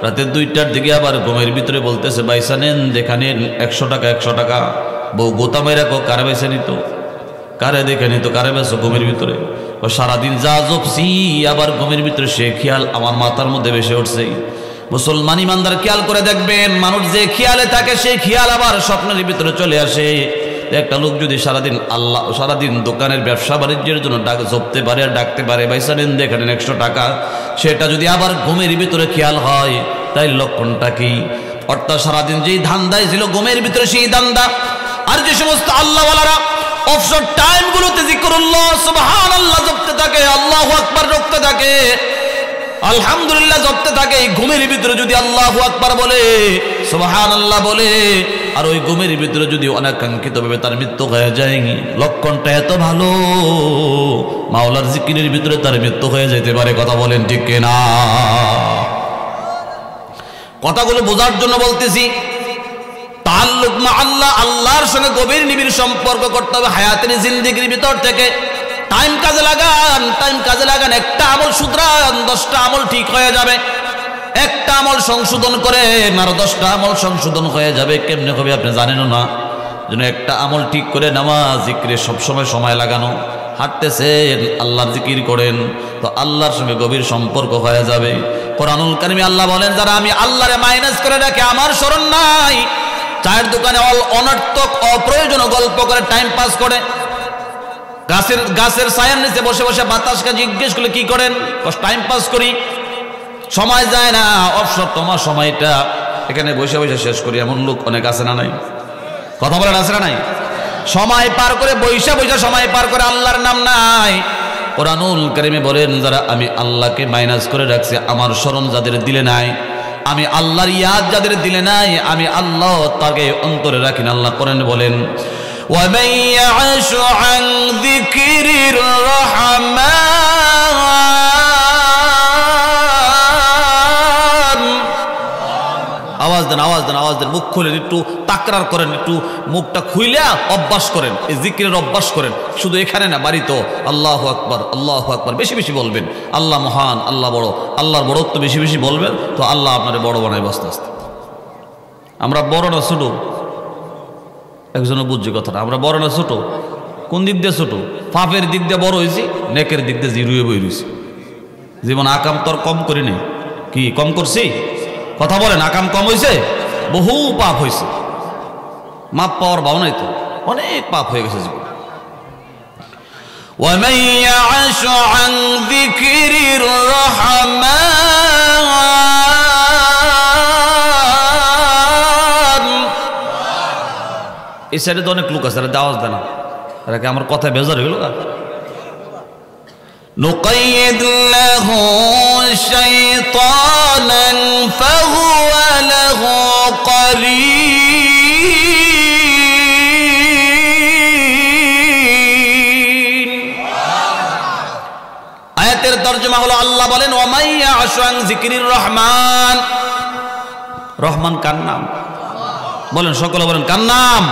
রাতের 2টার দিকে আবার ঘুমের ভিতরে বলতেছে, বাইসা নেন, দেখা নেন, 100 টাকা 100 টাকা। বউ গোতা মেরা কারে বেছে নিত, কারে দেখে নিত, কারে বেছো ঘুমের ভিতরে। ও সারাদিন যা জপছি, আবার ঘুমের ভিতরে সে খেয়াল আমার মাথার মধ্যে ভেসে উঠছে। মুসলমান ইমানদার খেয়াল করে দেখবেন, মানুষ যে খেয়ালে থাকে সেই খেয়াল আবার স্বপ্নের ভিতরে চলে আসে। একটা লোক যদি সারাদিন দোকানের ব্যবসা বাণিজ্যের জন্য জপতে পারে আর ডাকতে পারে, বাইসা নেন, দেখে নেন, 100 টাকা, সেটা যদি আবার ঘুমের ভিতরে খেয়াল হয়, তাই লক্ষণটা কি? অর্থাৎ সারাদিন যেই ধান্দায় ছিল ঘুমের ভিতরে সেই ধান্দা। আর যে সমস্ত আল্লাহওয়ালারা অবসর টাইমগুলোতে জিকরুল্লাহ, সুবহানাল্লাহ জপতে থাকে, আল্লাহু আকবার জপতে থাকে, আলহামদুলিল্লাহ জপতে থাকে, ঘুমের ভিতরে যদি আল্লাহু আকবার বলে, সুবহানাল্লাহ বলে, আর ওই ঘুমের ভিতরে যদি অনাকাঙ্ক্ষিতভাবে তার মৃত্যু হয়ে যায়, লক্ষণটা এত ভালো, মাওলার জিকিরের ভিতরে তার মৃত্যু হয়ে যেতে পারে। কথা বলেন ঠিক কিনা? কথাগুলো বোঝার জন্য বলতেছি। তাআল্লুক মা আল্লাহ, আল্লাহর সঙ্গে গভীর নিবিড় সম্পর্ক করতে হবে হায়াতের জিন্দেগির ভিতর থেকে। টাইম কাজে লাগান, একটা আমল শুধরান, 10টা আমল ঠিক হয়ে যাবে। একটা আমল সংশোধন করেন, আর 10টা আমল সংশোধন হয়ে যাবে। কেমনে হবে আপনি জানেনও না। যেন একটা আমল ঠিক করে নামাজ জিকিরে সবসময় সময় লাগানো। হাঁটতেছেন, আল্লাহর জিকির করেন, তো আল্লাহর সঙ্গে গভীর সম্পর্ক হয়ে যাবে। কোরআনুল কারীমে আল্লাহ বলেন, যারা আমি আল্লাহরে মাইনাস করে রাখে, আমার স্মরণ নাই, চায়ের দোকানে অনর্থক অপ্রয়োজনীয় গল্প করে টাইম পাস করে, গাছের ছায়ার নিচে বসে বসে বাতাসকে জিজ্ঞেস করলে কি করেন? টাইম পাস করি, সময় যায় না। অবসর তোমার সময়টা এখানে বসে বসে শেষ করি এমন লোক অনেক আছে না নাই? কথা বলেন আছে না নাই? সময় পার করে বৈশা বৈশা সময় পার করে আল্লাহর নাম নাই। কোরআনুল কারীমে বলেন যারা আমি আল্লাহকে মাইনাস করে রাখছি, আমার স্মরণ যাদের দিলে নাই, আমি আল্লাহর ইয়াদ যাদের দিলে নাই, আমি আল্লাহ তাকে অন্তরে রাখি না। আল্লাহ কোরআনে বলেন وَمَن يَعْشُ عَن ذِكْرِ الرَّحْمَنِ আওয়াজ দেন আওয়াজ দেন আওয়াজ দেন, মুখ খুলেন, একটু তাকরার করেন, একটু মুখটা খুইলা অভ্যাস করেন, এই জিকিরের অভ্যাস করেন। শুধু এখানে না, বাড়িতেও আল্লাহু আকবার আল্লাহু আকবার বেশি বেশি বলবেন। আল্লাহ মহান, আল্লাহ বড়, আল্লাহর বড়ত্ব বেশি বেশি বলবেন, তো আল্লাহ আপনার বড় বানায় আস্তে আস্তে। আমরা বড় না ছোট? একজনও বুঝছি কথাটা। আমরা বড় না ছোট? কোন দিক দিয়ে ছোট? পাপের দিক দিয়ে বড় হয়েছি, নেকের দিক দিয়ে জিরুয়ে বই রয়েছি। জীবন আকাম তো আর কম করি নাই, কি কম করছি? কথা বলেন, আকাম কম হয়েছে? বহু পাপ হয়েছে, মাপ পাওয়ার ভাও নাই তো, অনেক পাপ হয়ে গেছে জীবন। وَمَن يَعْشُ عَن ذِكْرِ الرَّحْمَنِ এই সাইডে তো অনেক লোক আছে, আওয়াজ দেয় না, এরা আমার কথা বেজার হইল না। نقيد له شيطانا فهو له قرين আয়াতের তরজমা হলো আল্লাহ বলেন ওয়ামান ইয়াশু আন যিকরির রহমান। রহমান কার নাম? বলেন সকলে বলেন কার নাম?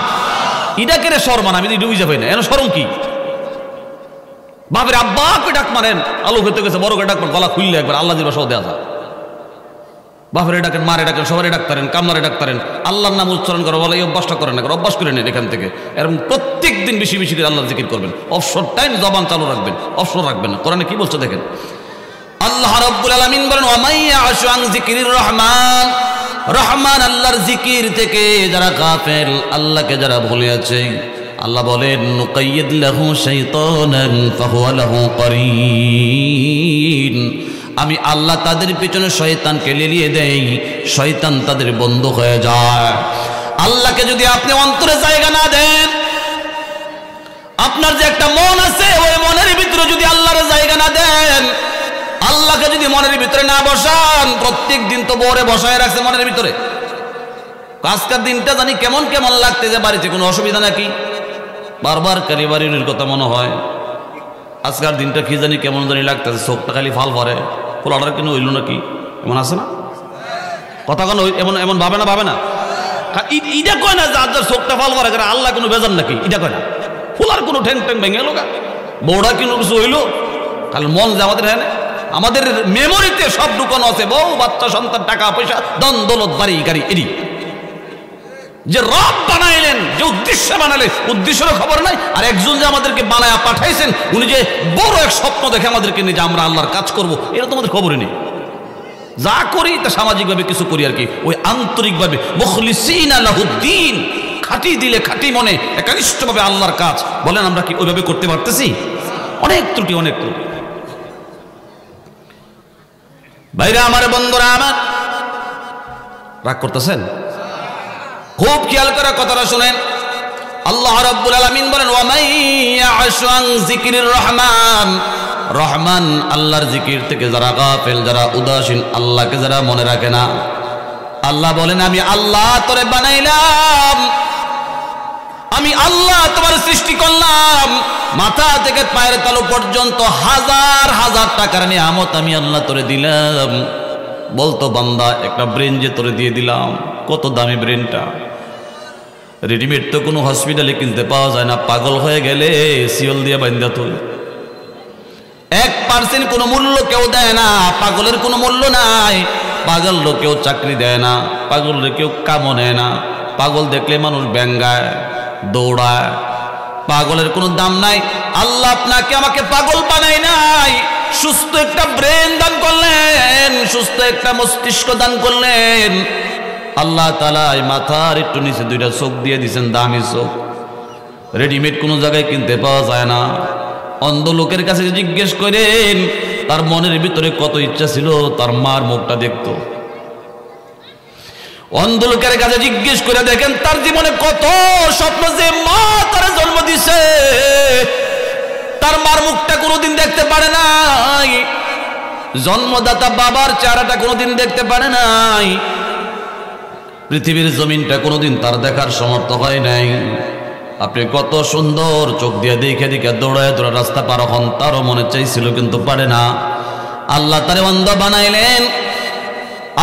ইডা কেরে শরমান? আমি ডুবি যাবে না, এন শরম কি? বাপের আব্বাকে ডাক মারেন, আলু খেতে গেছে বড়কে ডাক গলা খুললে একবার আল্লাহ দিবা সহ দেওয়া যায়। বাপের ডাকেন, মারে ডাকেন, সবারই ডাক্তারেন, কামলারে ডাক্তারেন, আল্লাহর নাম উচ্চারণ করে বলে এই অভ্যাসটা করেন না, অভ্যাস করে নেন এখান থেকে। এরকম প্রত্যেক দিন বেশি বেশি করে আল্লাহর জিকির করবেন। অবসর টাইম জবান চালু রাখবেন, অবসর রাখবেন না। কোরআনে কি বলছে দেখেন, আল্লাহ রাব্বুল আলামিন বলেন ওয়ামান ইয়াশু আন যিকরির রহমান। রহমান আল্লাহর জিকির থেকে যারা গাফেল, আল্লাহকে যারা ভুলে আছে, আল্লাহ বলেন নুকাইয়িদ লাহু শাইতানান ফাহুয়া লাহু করিন। আমি আল্লাহ তাদের পিছনে শয়তানকে লেলিয়ে দেই, শয়তান তাদের বন্ধু হয়ে যায়। আল্লাহকে যদি আপনি অন্তরে জায়গা না দেন, আপনার যে একটা মন আছে ওই মনের ভিতরে যদি আল্লাহর জায়গা না দেন, আল্লাহকে যদি মনের ভিতরে না বসান, প্রত্যেক দিন তো বরে বসায় রাখছে মনের ভিতরে, আজকের দিনটা জানি কেমন কেমন লাগতে, যে বাড়িতে কোনো অসুবিধা নাকি, বারবার কারিবাড়ির কথা মনে হয়, আজকের দিনটা কি জানি কেমন জানি লাগতেছে, চোখটা খালি ফাল ভরে, ফোলাটার কেন হইল নাকি, এমন আছে না কথা? কেন এমন এমন ভাবে না? ভাবে না? ইটা কয় না যার যার চোখটা ফাল ভরে, আল্লাহ কোনো বেজার নাকি, এটা কয় না। ফোলার কোনো ঠ্যাং ট্যাং ভেঙে গেল গা, বউটা কিন্তু কিছু হইলো, খালি মন যে আমাদের হ্যাঁ আমাদের মেমোরিতে সব ঢুকানো আছে, বউ বাচ্চা সন্তান, টাকা পয়সা, দন দৌলত, বাড়ি গাড়ি, এডি যে রব বানাইলেন, যে উদ্দেশ্য বানালেন, উদ্দেশ্যের খবর নাই। আর একজন যে আমাদেরকে বানায়া পাঠাইছেন, উনি যে বড় এক স্বপ্ন দেখে আমাদেরকে নিয়ে যে আমরা আল্লাহর কাজ করব, এটা তোমাদের খবরই নেই। যা করি তা সামাজিকভাবে কিছু করি আর কি, ওই আন্তরিকভাবে মুখলিসিনা লাহুদ্দিন, খাঁটি দিলে খাঁটি মনে একনিষ্ঠভাবে আল্লাহর কাজ। বলেন আমরা কি ওইভাবে করতে পারতেছি? অনেক ত্রুটি, অনেক ত্রুটি। ভাইরা আমার, বন্ধুরা আমার, রাগ করতেছেন? খুব খেয়াল করে কথাটা শুনেন। আল্লাহ রাব্বুল আলামিন বলেন ওয়ামান ইয়াশু আন যিকরির রহমান। রহমান আল্লাহর জিকির থেকে যারা গাফেল, যারা উদাসীন, আল্লাহকে যারা মনে রাখে না, আল্লাহ বলেন আমি আল্লাহ তোরে বানাইলাম, আমি আল্লাহ তোমার সৃষ্টি করলাম, মাথা থেকে পায়ের তালু পর্যন্ত হাজার হাজার টাকার নিয়ামত আমি আল্লাহ তোরে দিলাম। বলতো বান্দা একটা ব্রেন যে তোরে দিয়ে দিলাম, কত দামি ব্রেনটা, রেডিমেড তো কোনো হসপিটালে কিনতে পাওয়া যায় না, পাগল হয়ে গেলে সিওল দিয়ে বান্ধা তুল। 1% কোনো মূল্য কেউ দেয় না, পাগলের কোনো মূল্য নাই। পাগল কেউ চাকরি দেয় না, পাগল কেউ কামও নেয় না। পাগল দেখলে মানুষ ব্যঙ্গায়, দৌড়ায়, পাগলের কোনো দাম নাই। আল্লাহ আপনাকে আমাকে পাগল বানাই নাই, সুস্থ একটা ব্রেন দান করলেন, সুস্থ একটা মস্তিষ্ক দান করলেন। আল্লাহ তাআলা মাথার একটু নিচে 2টা চোখ দিয়ে দিয়েছেন, দামি চোখ, রেডিমেড কোনো জায়গায় কিনতে পাওয়া যায় না। অন্ধ লোকের কাছে জিজ্ঞেস করেন তার মনের ভিতরে কত ইচ্ছা ছিল তার মার মুখটা দেখতো। অন্ধ লোকের কাছে জিজ্ঞেস করে দেখেন তার জীবনে কত স্বপ্ন, যে মা তার জন্ম দিছে তার মার মুখটা কোনোদিন দেখতে পারে নাই, জন্মদাতা বাবার চেহারাটা কোনোদিন দেখতে পারে নাই, পৃথিবীর জমিনটা কোনোদিন তার দেখার সমর্থ হয় নাই। আপনি কত সুন্দর চোখ দিয়ে দেখে দেখে দৌড়ায় দৌড়া রাস্তা পার হন, তারও মনে চাইছিল কিন্তু পারে না। আল্লাহ তারে অন্ধ বানাইলেন,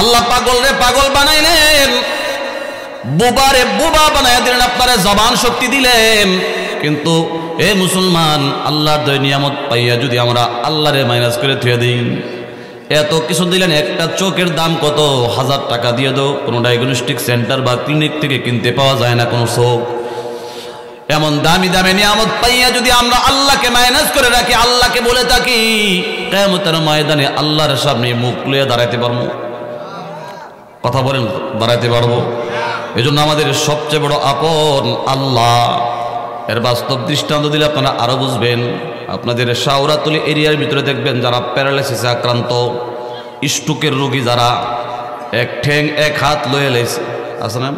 আল্লাহ পাগল রে পাগল বানাইলেন, বুবারে বুবা বানাইয়া দিলেন, আপনারে জবান শক্তি দিলেন। কিন্তু এ মুসলমান, আল্লাহর দয় নিয়ামত পাইয়া যদি আমরা আল্লাহরে মাইনাস করে থুয়ে দিই, এত কিছু দিলেন, একটা চোখের দাম কত, 1000 টাকা দিয়ে দাও, কোনো ডায়াগনস্টিক সেন্টার বা ক্লিনিক থেকে কিনতে পাওয়া যায় না কোনো চোখ। এমন দামি দামি নিয়ামত পাইয়া যদি আমরা আল্লাহকে মাইনাস করে রাখি, আল্লাহকে বলে থাকি, কিয়ামতের ময়দানে আল্লাহর সামনে মুখ লইয়া দাঁড়াইতে পারবো? কথা বলেন, দাঁড়াইতে পারবো? এজন্য আমাদের সবচেয়ে বড় আপন আল্লাহ। এর বাস্তব দৃষ্টান্ত দিলে আপনারা আরো বুঝবেন। আপনাদের শাওরাতলি এরিয়ার ভিতরে দেখবেন যারা প্যারালাইসিসে আক্রান্ত, স্ট্রোকের রোগী, যারা এক ঠ্যাং এক হাত লয়ে লেছে, আছে না?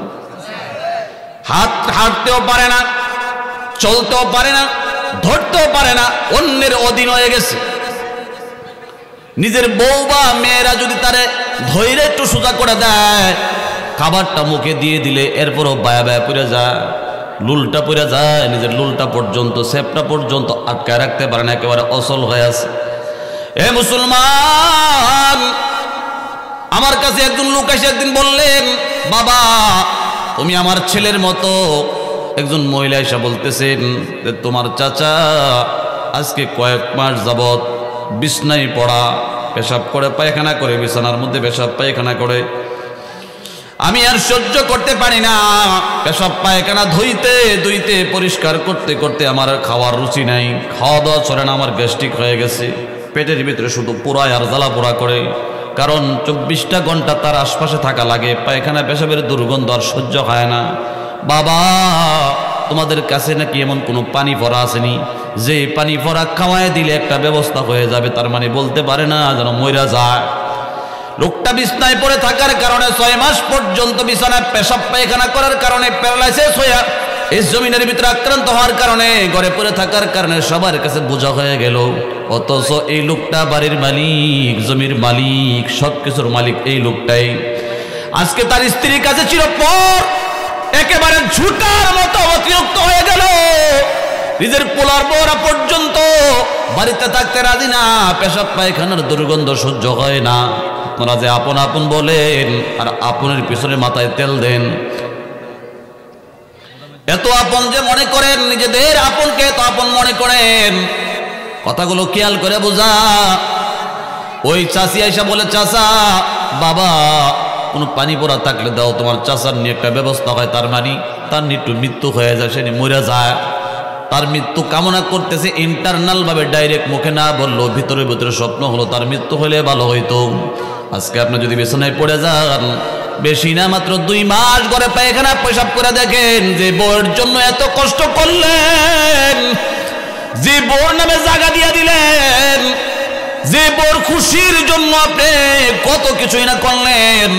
হাত হাঁটতেও পারে না, চলতেও পারে না, ধরতেও পারে না, অন্যের অধীন হয়ে গেছে। নিজের বউ বা মেয়েরা যদি তারে ধৈর্য একটু সোজা করে দেয়, খাবারটা মুখে দিয়ে দিলে এরপরও বায়া বায়া পড়ে যায়, লুলটা পড়ে যায়, নিজের লুলটা পর্যন্ত, সেপটা পর্যন্ত আটকায় রাখতে পারে না, একেবারে অচল হয়ে আছে। এ মুসলমান, আমার কাছে একজন লোক এসে একদিন বললেন, বাবা তুমি আমার ছেলের মতো। একজন মহিলা এসে বলতেছেন যে তোমার চাচা আজকে কয়েক মাস যাবৎ বিছনায় পড়া, পেশাব করে পায়খানা করে, বিছানার মধ্যে পেশাব পায়খানা করে, আমি আর সহ্য করতে পারি না, পেশাব পায়খানা ধুইতে ধুইতে পরিষ্কার করতে করতে আমার আর খাওয়ার রুচি নাই, খাওয়া দাওয়া চলে না, আমার গ্যাস্ট্রিক হয়ে গেছে, পেটের ভিতরে শুধু পোড়ায় আর জ্বালা পোড়া করে, কারণ 24টা ঘন্টা তার আশপাশে থাকা লাগে, পায়খানা পেশাবের দুর্গন্ধ আর সহ্য হয় না। বাবা তোমাদের কাছে নাকি এমন কোনো পানি ভরা আসেনি যে পানি ভরা খাওয়ায় দিলে একটা ব্যবস্থা হয়ে যাবে? তার মানে বলতে পারে না, যেন মইরা যায়। লোকটা বিছনায় পড়ে থাকার কারণে 6 মাস পর্যন্ত বিছানায় পেশাব পায়খানা করার কারণে প্যারালাইসিস হয়ে এই জমিনের ভিতরে আক্রান্ত হওয়ার কারণে, ঘরে পড়ে থাকার কারণে সবার কাছে বোঝা হয়ে গেল। অথচ এই লোকটা বাড়ির মালিক, জমির মালিক, সবকিছুর মালিক এই লোকটাই। আজকে তার স্ত্রীর কাছে চিরপর একেবারে ঝুটার মতো অতিরিক্ত হয়ে গেল, নিজের পোলার বউরা পর্যন্ত বাড়িতে থাকতে রাজি না, পেশাব পায়খানার দুর্গন্ধ সহ্য হয় না। আপনারা যে আপন আপন বলেন আর আপনের পিছনে মাথায় তেল দেন, এত আপন যে মনে করেন, নিজেদের আপনকে এত আপন মনে করেন, কথাগুলো খেয়াল করে বোঝা। ওই চাষি আইসা বলে, চাচা বাবা কোনো পানি পড়া থাকলে দাও, তোমার চাচার নিয়ে একটা ব্যবস্থা হয়, তার মানে তার একটু মৃত্যু হয়ে যায়, সে মরে যায়, তার মৃত্যু কামনা করতেছে ইন্টারনাল ভাবে, ডাইরেক্ট মুখে না বললো, ভিতরে ভিতরে স্বপ্ন হলো তার মৃত্যু হলে ভালো হইতো। আজকে আপনি যদি বিছানায় পড়ে যান, বেশি না মাত্র 2 মাস ঘরে পায়খানা পেশাব করে দেখেন, যে বউর জন্য এত কষ্ট করলেন, যে বউর নামে জায়গা দিয়ে দিলেন, যে বউর খুশির জন্য আপনি কত কিছুই না করলেন,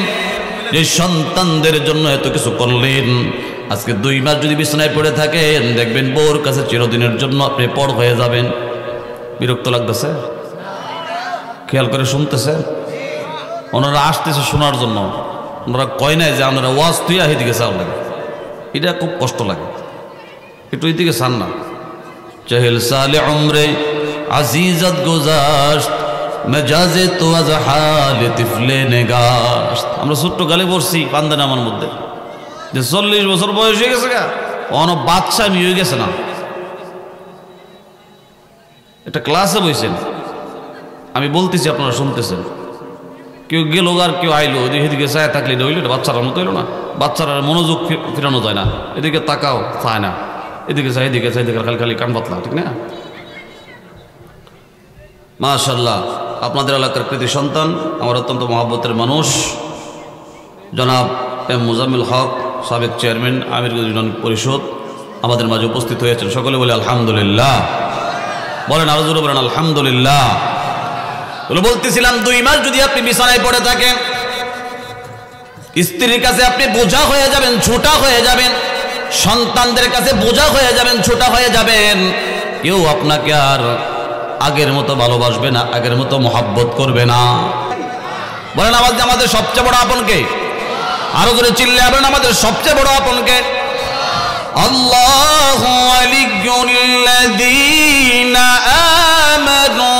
যে সন্তানদের জন্য এত কিছু করলেন, আজকে 2 মাস যদি বিছানায় পড়ে থাকেন, দেখবেন বউর কাছে চিরদিনের জন্য আপনি পর হয়ে যাবেন। বিরক্ত লাগতেছে? খেয়াল করে শুনতেছে? ওনারা আসতেছে শোনার জন্য, ওনারা কয় নাই যে আপনারা ওয়াজ তুই এদিকে চাও লাগে, এটা খুব কষ্ট লাগে, একটু এদিকে চান না। চহেল সালে উমরে আজিজত গুজাশত মেজাজে তো আজ হালে তিফলে নেগাশত। আমরা ছোট্ট গালে পড়ছি পান্দানামার মধ্যে যে 40 বছর বয়স হয়ে গেছে গা, অনো বাচ্চা আমি হয়ে গেছে না। এটা ক্লাসে বইছেন, আমি বলতেছি আপনারা শুনতেছেন। কেউ গেল আর কেউ আইলো, এদিকে চায় থাকলে এটা হইলো, বাচ্চারার মতো হইলো না, বাচ্চারা মনোযোগ ফেরানো যায় না, এদিকে তাকাও চায় না, এদিকে চাই এদিকে চাই, এদিকে খালি খালি কান পাতলা, ঠিক না? মাশাআল্লাহ, আপনাদের এলাকার কৃতি সন্তান, আমার অত্যন্ত মহব্বতের মানুষ জনাব এম মুজাম্মিল হক, সাবেক চেয়ারম্যান আমিরগঞ্জ ইউনিয়ন পরিষদ, আমাদের মাঝে উপস্থিত হয়েছেন। সকলে বলে আলহামদুলিল্লাহ, বলেন আরো জোরে বলেন আলহামদুলিল্লাহ। বলতেছিলাম 2 মাস যদি আপনি বিছানায় পড়ে থাকেন, স্ত্রীর কাছে আপনি বোঝা হয়ে যাবেন, ছোটা হয়ে যাবেন, সন্তানদের কাছে বোঝা হয়ে যাবেন, ছোটা হয়ে যাবেন। কেউ আপনাকে আর আগের মতো ভালোবাসবে না, আগের মতো মহব্বত করবে না। বলেন আমাদের সবচেয়ে বড় আপনকে? আরো জোরে চিল্লায়ে বলেন আমাদের সবচেয়ে বড় আপনকে? আল্লাহু ওয়ালিয়্যুল্লাযীনা আমানু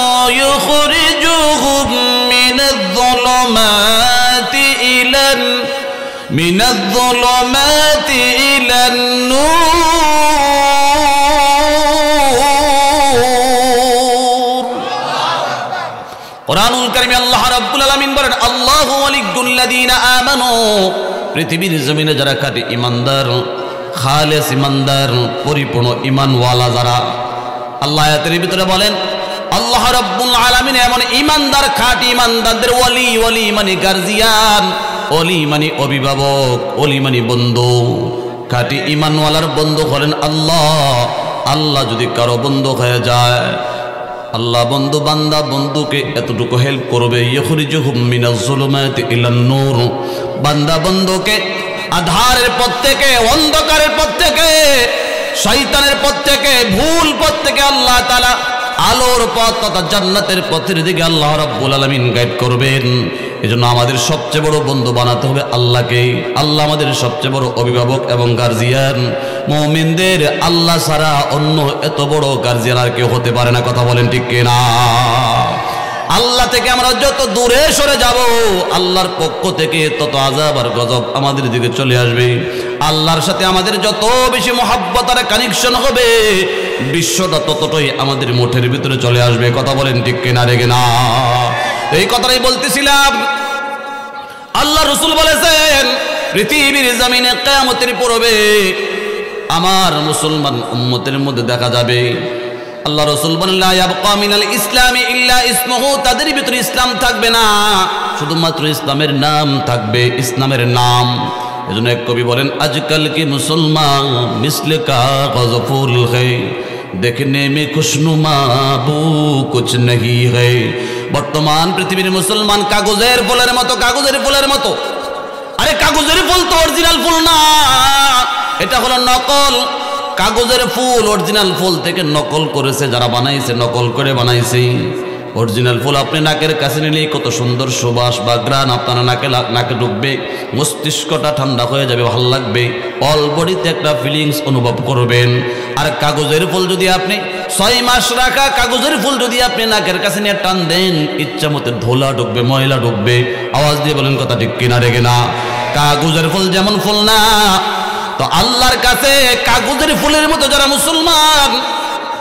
ইউখরিজুহুম মিনায-যুলুমাতি ইলান-নূর। কোরআনুল কারীমে আল্লাহ রাব্বুল আলামিন বলেন আল্লাহু ওয়ালিয়্যুল্লাযীনা আমানু, পৃথিবীর জমিনে যারা খাঁটি ঈমানদার, খালেস ঈমানদার, পরিপূর্ণ ঈমানওয়ালা যারা, আল্লাহ আয়াতের ভিতরে বলেন আল্লাহ রাব্বুল আলামিন এমন ঈমানদার, খাঁটি ঈমানদারদের ওয়ালি, ওয়ালি মানে গার্জিয়ান, ওলি মানে অভিভাবক, ওলি মানে বন্ধু। খাঁটি ঈমানওয়ালার বন্ধু হলেন আল্লাহ। আল্লাহ যদি কারো বন্ধু হয়ে যায়, আল্লাহ বন্ধু বান্দা বন্ধুকে এতটুকু হেল্প করবে, ইখরিজুহুম মিনাজ-যুলুমাতি ইলান-নূর, বান্দা বন্ধুকে আধারের পথ থেকে, অন্ধকারের পথ থেকে, শয়তানের পথ থেকে, ভুল পথ থেকে আল্লাহ তাআলা আলোর পথ তথা জান্নাতের পথের দিকে আল্লাহ রাব্বুল আলামিন গাইড করবেন। এজন্য আমাদের সবচেয়ে বড় বন্ধু বানাতে হবে আল্লাহকে। আল্লাহ আমাদের সবচেয়ে বড় অভিভাবক এবং গার্জিয়ান। মুমিনদের আল্লাহ ছাড়া অন্য এত বড় গার্জিয়ান আর কেউ হতে পারে না। কথা বলেন ঠিক কিনা? আল্লাহ থেকে আমরা যত দূরে সরে যাব, আল্লাহর পক্ষ থেকে তত আযাব আর গজব আমাদের দিকে চলে আসবে। আল্লাহর সাথে আমাদের যত বেশি মহব্বত আর কানেকশন হবে, বিশ্বটা ততটাই আমাদের মুঠের ভিতরে চলে আসবে। কথা বলেন ঠিক কিনা? রেগে না। এই কথাটাই বলতেছিলাম। আল্লাহ রাসূল বলেছেন পৃথিবীর জমিনে কিয়ামতের পূর্বে আমার মুসলমান উম্মতের মধ্যে দেখা যাবে, আল্লাহ রাসূল বলেন লা ইয়াবকা মিনাল ইসলামি ইল্লা ইসমুহু, তাদের ভিতরে ইসলাম থাকবে না, শুধুমাত্র ইসলামের নাম থাকবে, ইসলামের নাম। এজন্য এক কবি বলেন আজকাল কি মুসলমান মিসলে কাগজ ফুল है, দেখনে মে খুশনুমা বু কুছ नहीं है। বর্তমান পৃথিবীর মুসলমান কাগজের ফুলের মতো, কাগজের ফুলের মতো। আরে কাগজের ফুল তো অরিজিনাল ফুল না, এটা হলো নকল। কাগজের ফুল অরিজিনাল ফুল থেকে নকল করেছে যারা বানাইছে, নকল করে বানাইছে। অরিজিনাল ফুল আপনি নাকের কাছে নিলেই কত সুন্দর সুবাস বা ঘ্রাণ আপনার নাকে ঢুকবে, মস্তিষ্কটা ঠান্ডা হয়ে যাবে, ভালো লাগবে, অল বডিতে একটা ফিলিংস অনুভব করবেন। আর কাগজের ফুল যদি আপনি 6 মাস রাখা কাগজের ফুল যদি আপনি নাকের কাছে নিয়ে টান দেন, ইচ্ছা মতো ধোলা ঢুকবে, ময়লা ঢুকবে। আওয়াজ দিয়ে বলেন কথা ঠিক কিনা? রেগে না। কাগজের ফুল যেমন ফুল না, তো আল্লাহর কাছে কাগজের ফুলের মতো যারা মুসলমান,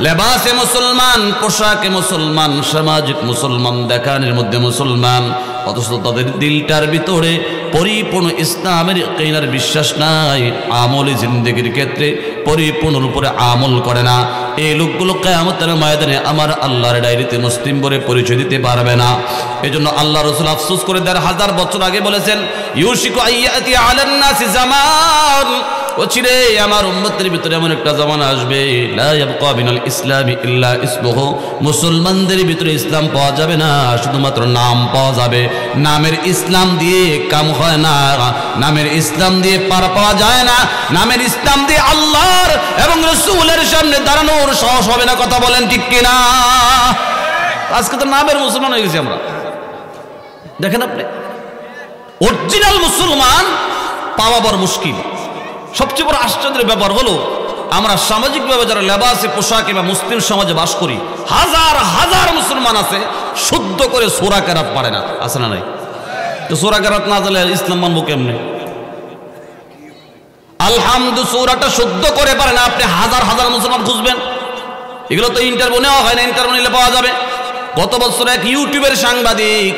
লেবাসে মুসলমান, পোশাকে মুসলমান, সামাজিক মুসলমান, দেখানোর মধ্যে মুসলমান, অথচ তাদের দিলটার ভিতরে পরিপূর্ণ ইসলামের কিনার বিশ্বাস নাই, আমলি জিন্দেগির ক্ষেত্রে পরিপূর্ণ উপরে আমল করে না, এই লোকগুলো কিয়ামতের ময়দানে আমার আল্লাহর ডায়েরিতে মুসলিম বলে পরিচয় দিতে পারবে না। এজন্য আল্লাহ রাসূল আফসোস করে ১,৫০০ বছর আগে বলেছেন ইউশিকু আইয়াতি আলান নাসি জামান, ওচিরে আমার উম্মতের ভিতরে এমন একটা জামানা আসবে লা ইয়াবকা মিনাল ইসলামি ইল্লা ইসমুহু, মুসলমানদের ভিতরে ইসলাম পাওয়া যাবে না, শুধুমাত্র নাম পাওয়া যাবে। নামের ইসলাম দিয়ে কাম হয় না, নামের ইসলাম দিয়ে পার পাওয়া যায় না, নামের ইসলাম দিয়ে আল্লাহর এবং রাসূলের সামনে দাঁড়ানোর সাহস হবে না। কথা বলেন ঠিক কিনা? আজকে তো নামের মুসলমান হয়ে গেছি আমরা। দেখেন আপনি, অরিজিনাল মুসলমান পাওয়া বড় মুশকিল। সবচেয়ে বড় আশ্চর্যের ব্যাপার হলো আমরা সামাজিকভাবে যারা লেবাসে পোশাকে বা মুসলিম সমাজে বাস করি, হাজার হাজার মুসলমান আছে শুদ্ধ করে সূরা কেরাত পারে না। আছে না নাই? তো সূরা কেরাত না জানলে ইসলাম মানবো কেমনে? আলহামদু সূরাটা শুদ্ধ করে পারে না, আপনি হাজার হাজার মুসলমান খুঁজবেন। এগুলো তো ইন্টারভিউ নেওয়া হয় না, ইন্টারভিউ নিলে পাওয়া যাবে। গত বছর এক ইউটিউবের সাংবাদিক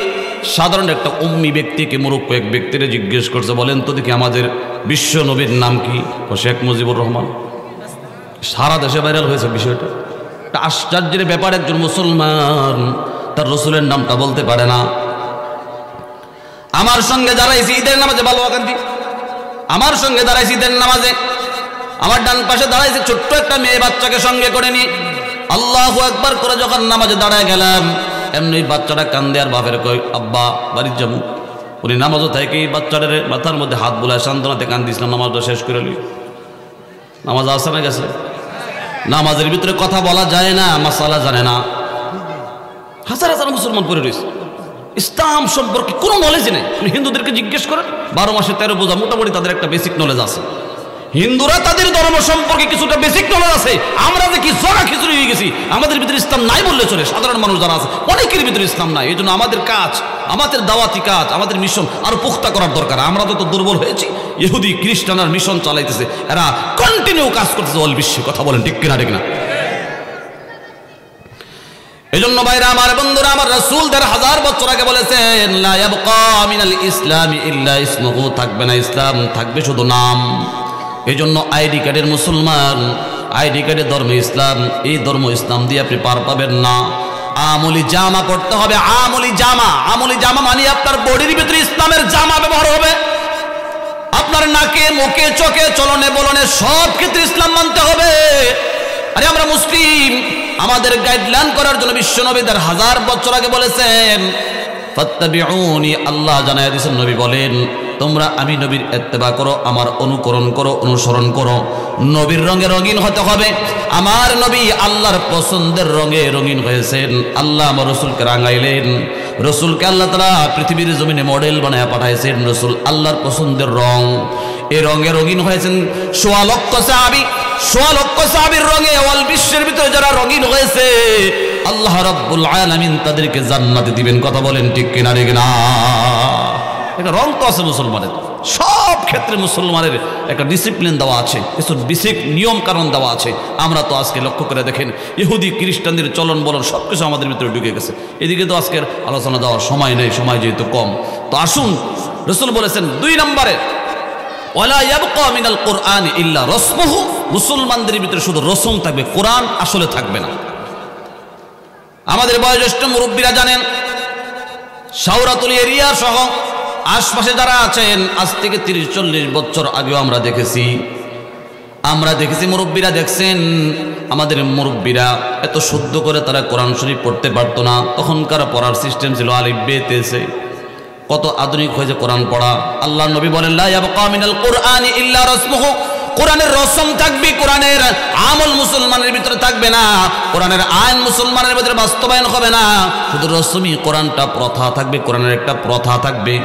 সাধারণ একটা উম্মি ব্যক্তিকে, মুরুক্ষ এক ব্যক্তিরে জিজ্ঞেস করছে, বলেন তো দেখি আমাদের বিশ্ব নবীর নাম কি? শেখ মুজিবুর রহমান। সারা দেশে ভাইরাল হয়েছে বিষয়টা। একটা আশ্চর্যের ব্যাপার, একজন মুসলমান তার রসুলের নামটা বলতে পারে না। আমার সঙ্গে দাঁড়াইছি ঈদের নামাজে, বালুয়াকান্দি আমার সঙ্গে দাঁড়াইছি ঈদের নামাজে, আমার ডান পাশে দাঁড়াইছে ছোট্ট একটা মেয়ে বাচ্চাকে সঙ্গে করে নিয়ে আল্লাহু আকবার করে যখন নামাজে দাঁড়ায় গেলাম, এমনি বাচ্চাটা কান্দে আর বাপের কই আব্বা বাড়ির যাবো। উনি নামাজও থেকে বাচ্চাদের মাথার মধ্যে হাত বোলায় সান্ত্বনাতে কান দিয়েছিলাম, নামাজটা শেষ করে লই। নামাজ আসে না গেছে? নামাজের ভিতরে কথা বলা যায় না, মাসালা জানে না। হাজার হাজার মুসলমান পড়ে রয়েছে, ইসলাম সম্পর্কে কোনো নলেজ নেই। হিন্দুদেরকে জিজ্ঞেস করেন, 12 মাসে 13 বোঝা মোটামুটি তাদের একটা বেসিক নলেজ আছে। হিন্দুরা তাদের ধর্ম সম্পর্কে কিছুটা বেসিক নলেজ আছে। আমরা যে কি জগা খিচুড়ি হয়ে গেছি, আমাদের ভিতরে ইসলাম নাই বললে চলে। সাধারণ মানুষ যারা আছে অনেকের ভিতরে ইসলাম নাই। এই জন্য আমাদের কাজ, আমাদের দাওয়াতি কাজ, আমাদের মিশন আরো পুখতা করার দরকার। আমরা তো দুর্বল হয়েছি। ইহুদি খ্রিস্টানরা মিশন চালাইতেছে, এরা কন্টিনিউ কাজ করতেছে অল বিশ্বে। কথা বলেন ঠিক কিনা? ঠিক না? এই জন্য ভাইরা আমার, বন্ধুরা আমার, রাসূল 1000 বছর আগে বলেছেন, লা ইয়াবকা মিনাল ইসলামি ইল্লা ইসমুহু, থাকবে না ইসলাম, থাকবে শুধু নাম। এই জন্য আইডি কার্ডের মুসলমান, আইডি কার্ডের ধর্ম ইসলাম, এই ধর্ম ইসলাম দিয়ে আপনি পার পাবেন না। আমলি জামা পড়তে হবে, আমলি জামা। আমলি জামা মানে আপনার বডির ভিতরে ইসলামের জামা ব্যবহার হবে। আপনার নাকে, মুখে, চোখে, চলনে বলনে সব ক্ষেত্রে ইসলাম মানতে হবে। আরে আমরা মুসলিম, আমাদের গাইডলাইন করার জন্য বিশ্বনবী 1000 বছর আগে বলেছেন, ফাত্তাবিউনি, আল্লাহ জানায়া দিয়েছেন, নবী বলেন, তোমরা আমি নবীর ইত্তেবা করো, আমার অনুকরণ করো, অনুসরণ করো। নবীর রঙে রঙিন হতে হবে। আমার নবী আল্লাহর পছন্দের রঙে রঙিন হয়েছেন। আল্লাহ আমার রসুলকে রাঙাইলেন। রসুলকে আল্লাহ তাআলা পৃথিবীর জমিনে মডেল বানায় পাঠাইছেন। রসুল আল্লাহর পছন্দের রং, এই রঙে রঙিন হয়েছেন। 1.25 লক্ষ সাহাবী, 1.25 লক্ষ সাহাবীর রঙে অল বিশ্বের ভিতরে যারা রঙিন হয়েছে, আল্লাহ রাব্বুল আলামিন তাদেরকে জান্নাতে দিবেন। কথা বলেন ঠিক কিনা? ঠিক না? একটা রং তো আছে মুসলমানের, সব ক্ষেত্রে মুসলমানের একটা ডিসিপ্লিন দেওয়া আছে, কিছু বেসিক নিয়ম কারণ দেওয়া আছে। আমরা তো আজকে লক্ষ্য করে দেখেন, ইহুদি খ্রিস্টানদের চলন বলন সব কিছু আমাদের ভিতরে ঢুকে গেছে। এদিকে তো আজকের আলোচনা দেওয়ার সময় নেই, সময় যেহেতু কম। তো আসুন, রাসূল বলেছেন 2 নম্বরে, ওয়ালা ইয়াবকা মিনাল কুরআনি ইল্লা রাসমুহু, মুসলমানদের ভিতরে শুধু রসম থাকবে, কোরআন আসলে থাকবে না। আমাদের বয়োজ্যেষ্ঠ মুরব্বীরা জানেন, শাওরাতুল এরিয়া সহ আশপাশে যারা আছেন, আজ থেকে 30-40 বছর আগেও আমরা দেখেছি মুরব্বীরা দেখছেন, আমাদের মুরব্বীরা এত শুদ্ধ করে তারা কোরআন শরীফ পড়তে পারতো না। তখনকার পড়ার সিস্টেম ছিল আলিফ বে তে সে। কত আধুনিক হয়েছে কোরআন পড়া। আল্লাহ নবী বলেন, লা ইয়াবকা মিনাল কুরআনি ইল্লা রাসমুহু, কোরআনের রসম থাকবে, কোরআনের আমল মুসলমানের ভিতরে থাকবে না, কোরআনের আইন মুসলমানের ভিতরে বাস্তবায়ন হবে না। শুধু রসমই কোরআনটা প্রথা থাকবে, কোরআনের একটা প্রথা থাকবে।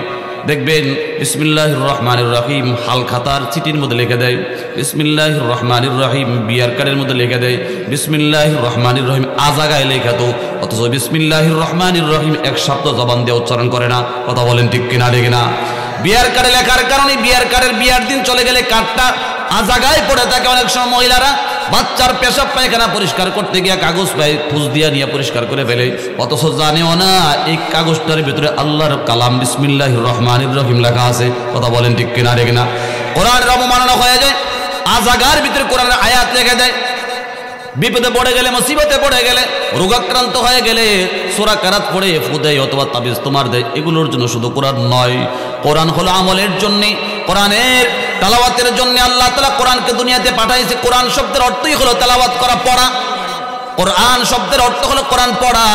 দেখবেন বিসমিল্লাহির রহমানির রহিম হাল খাতার চিঠির মধ্যে লিখে দেয়, বিসমিল্লাহির রহমানির রহিম বিয়ার কার্ডের মধ্যে লিখে দেয়, বিসমিল্লাহির রহমানির রহিম আজাগায় লেখা তো, অথচ বিসমিল্লাহির রহমানির রহিম এক শব্দ জবান দিয়ে উচ্চারণ করে না। কথা বলেন ঠিক কিনা? ঠিক না? বিয়ার কার্ডে লেখার কারণে বিয়ার কার্ডের বিয়ার দিন চলে গেলে কার্ডটা আজাগায় পড়ে থাকে। অনেক সময় মহিলারা বাচ্চার পেশাব পায়খানা পরিষ্কার করতে গিয়ে কাগজ পায় ফুস দিয়া নিয়ে পরিষ্কার করে ফেলে, অথচ জানেও না এই কাগজটার ভিতরে আল্লাহর কালাম বিসমিল্লাহির রহমানির রহিম লেখা আছে। কথা বলেন ঠিক কিনা? ঠিক না? কোরআনের অবমাননা হয়ে যায়, আজাগার ভিতরে কোরআনের আয়াত লিখে দেয়। বিপদে পড়ে গেলে, মুসিবতে পড়ে গেলে, রোগাক্রান্ত হয়ে গেলে সূরা কারাত পড়ে ফু দেয় অথবা তাবিজ তোমার দেয়। এগুলোর জন্য শুধু কোরআন নয়, কোরআন হলো আমলের জন্য, কোরআনের তেলাওয়াতের জন্য আল্লাহ তাআলা কোরআনকে দুনিয়াতে পাঠাইছে। কোরআন শব্দের অর্থই হলো তেলাওয়াত করা, পড়া। কোরআন শব্দের অর্থ হলো কোরআন পড়া।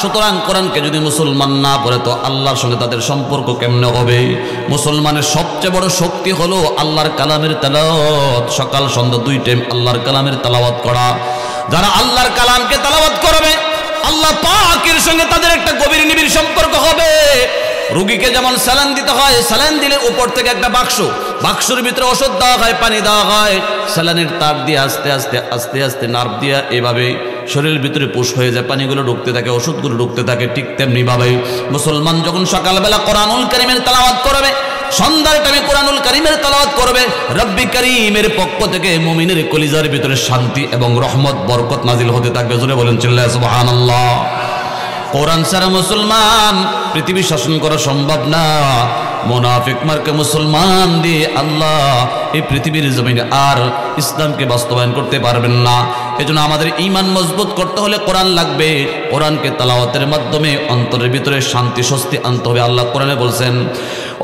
সুতরাং কোরআনকে যদি মুসলমান না পড়ে তো আল্লাহর সঙ্গে তাদের সম্পর্ক কেমনে হবে? মুসলমানের সবচেয়ে বড় শক্তি হলো আল্লাহর কালামের তেলাওয়াত। সকাল সন্ধ্যা 2 টাইম আল্লাহর কালামের তেলাওয়াত করা। যারা আল্লাহর কালামকে তেলাওয়াত করবে, আল্লাহ পাকের সঙ্গে তাদের একটা গভীর নিবিড় সম্পর্ক হবে। রোগীকে যেমন স্যালাইন দিতে হয়, স্যালাইন দিলে উপর থেকে একটা বাক্সের ভিতরে ওষুধ দেওয়া হয়, পানি দেওয়া হয়, স্যালাইনের তার দিয়ে আস্তে আস্তে আস্তে আস্তে নার্ভ দিয়ে এভাবে শরীরের ভিতরে পুশ হয়ে যায়, পানিগুলো ঢুকতে থাকে, ওষুধগুলো ঢুকতে থাকে। ঠিক তেমনি ভাবে মুসলমান যখন সকালবেলা কোরআনুল কারীমের তেলাওয়াত করবে, সন্ধ্যার টাইমে কোরআনুল কারীমের তেলাওয়াত করবে, রব্বি কারীমের পক্ষ থেকে মুমিনের কলিজার ভিতরে শান্তি এবং রহমত বরকত নাজিল হতে থাকবে। জোরে বলেন চিল্লায়া সুবহানাল্লাহ। কোরআন ছাড়া মুসলমান পৃথিবী শাসন করা সম্ভব না। মুনাফিক মার্কা মুসলমান দিয়ে আল্লাহ এই পৃথিবীর জমিনে আর ইসলামকে বাস্তবায়ন করতে পারবেন না। এজন্য আমাদের ঈমান মজবুত করতে হলে কোরআন লাগবে। কোরআনকে তেলাওয়াতের মাধ্যমে অন্তরের ভিতরে শান্তি স্বস্তি আনতে হবে। আল্লাহ কোরআনে বলছেন,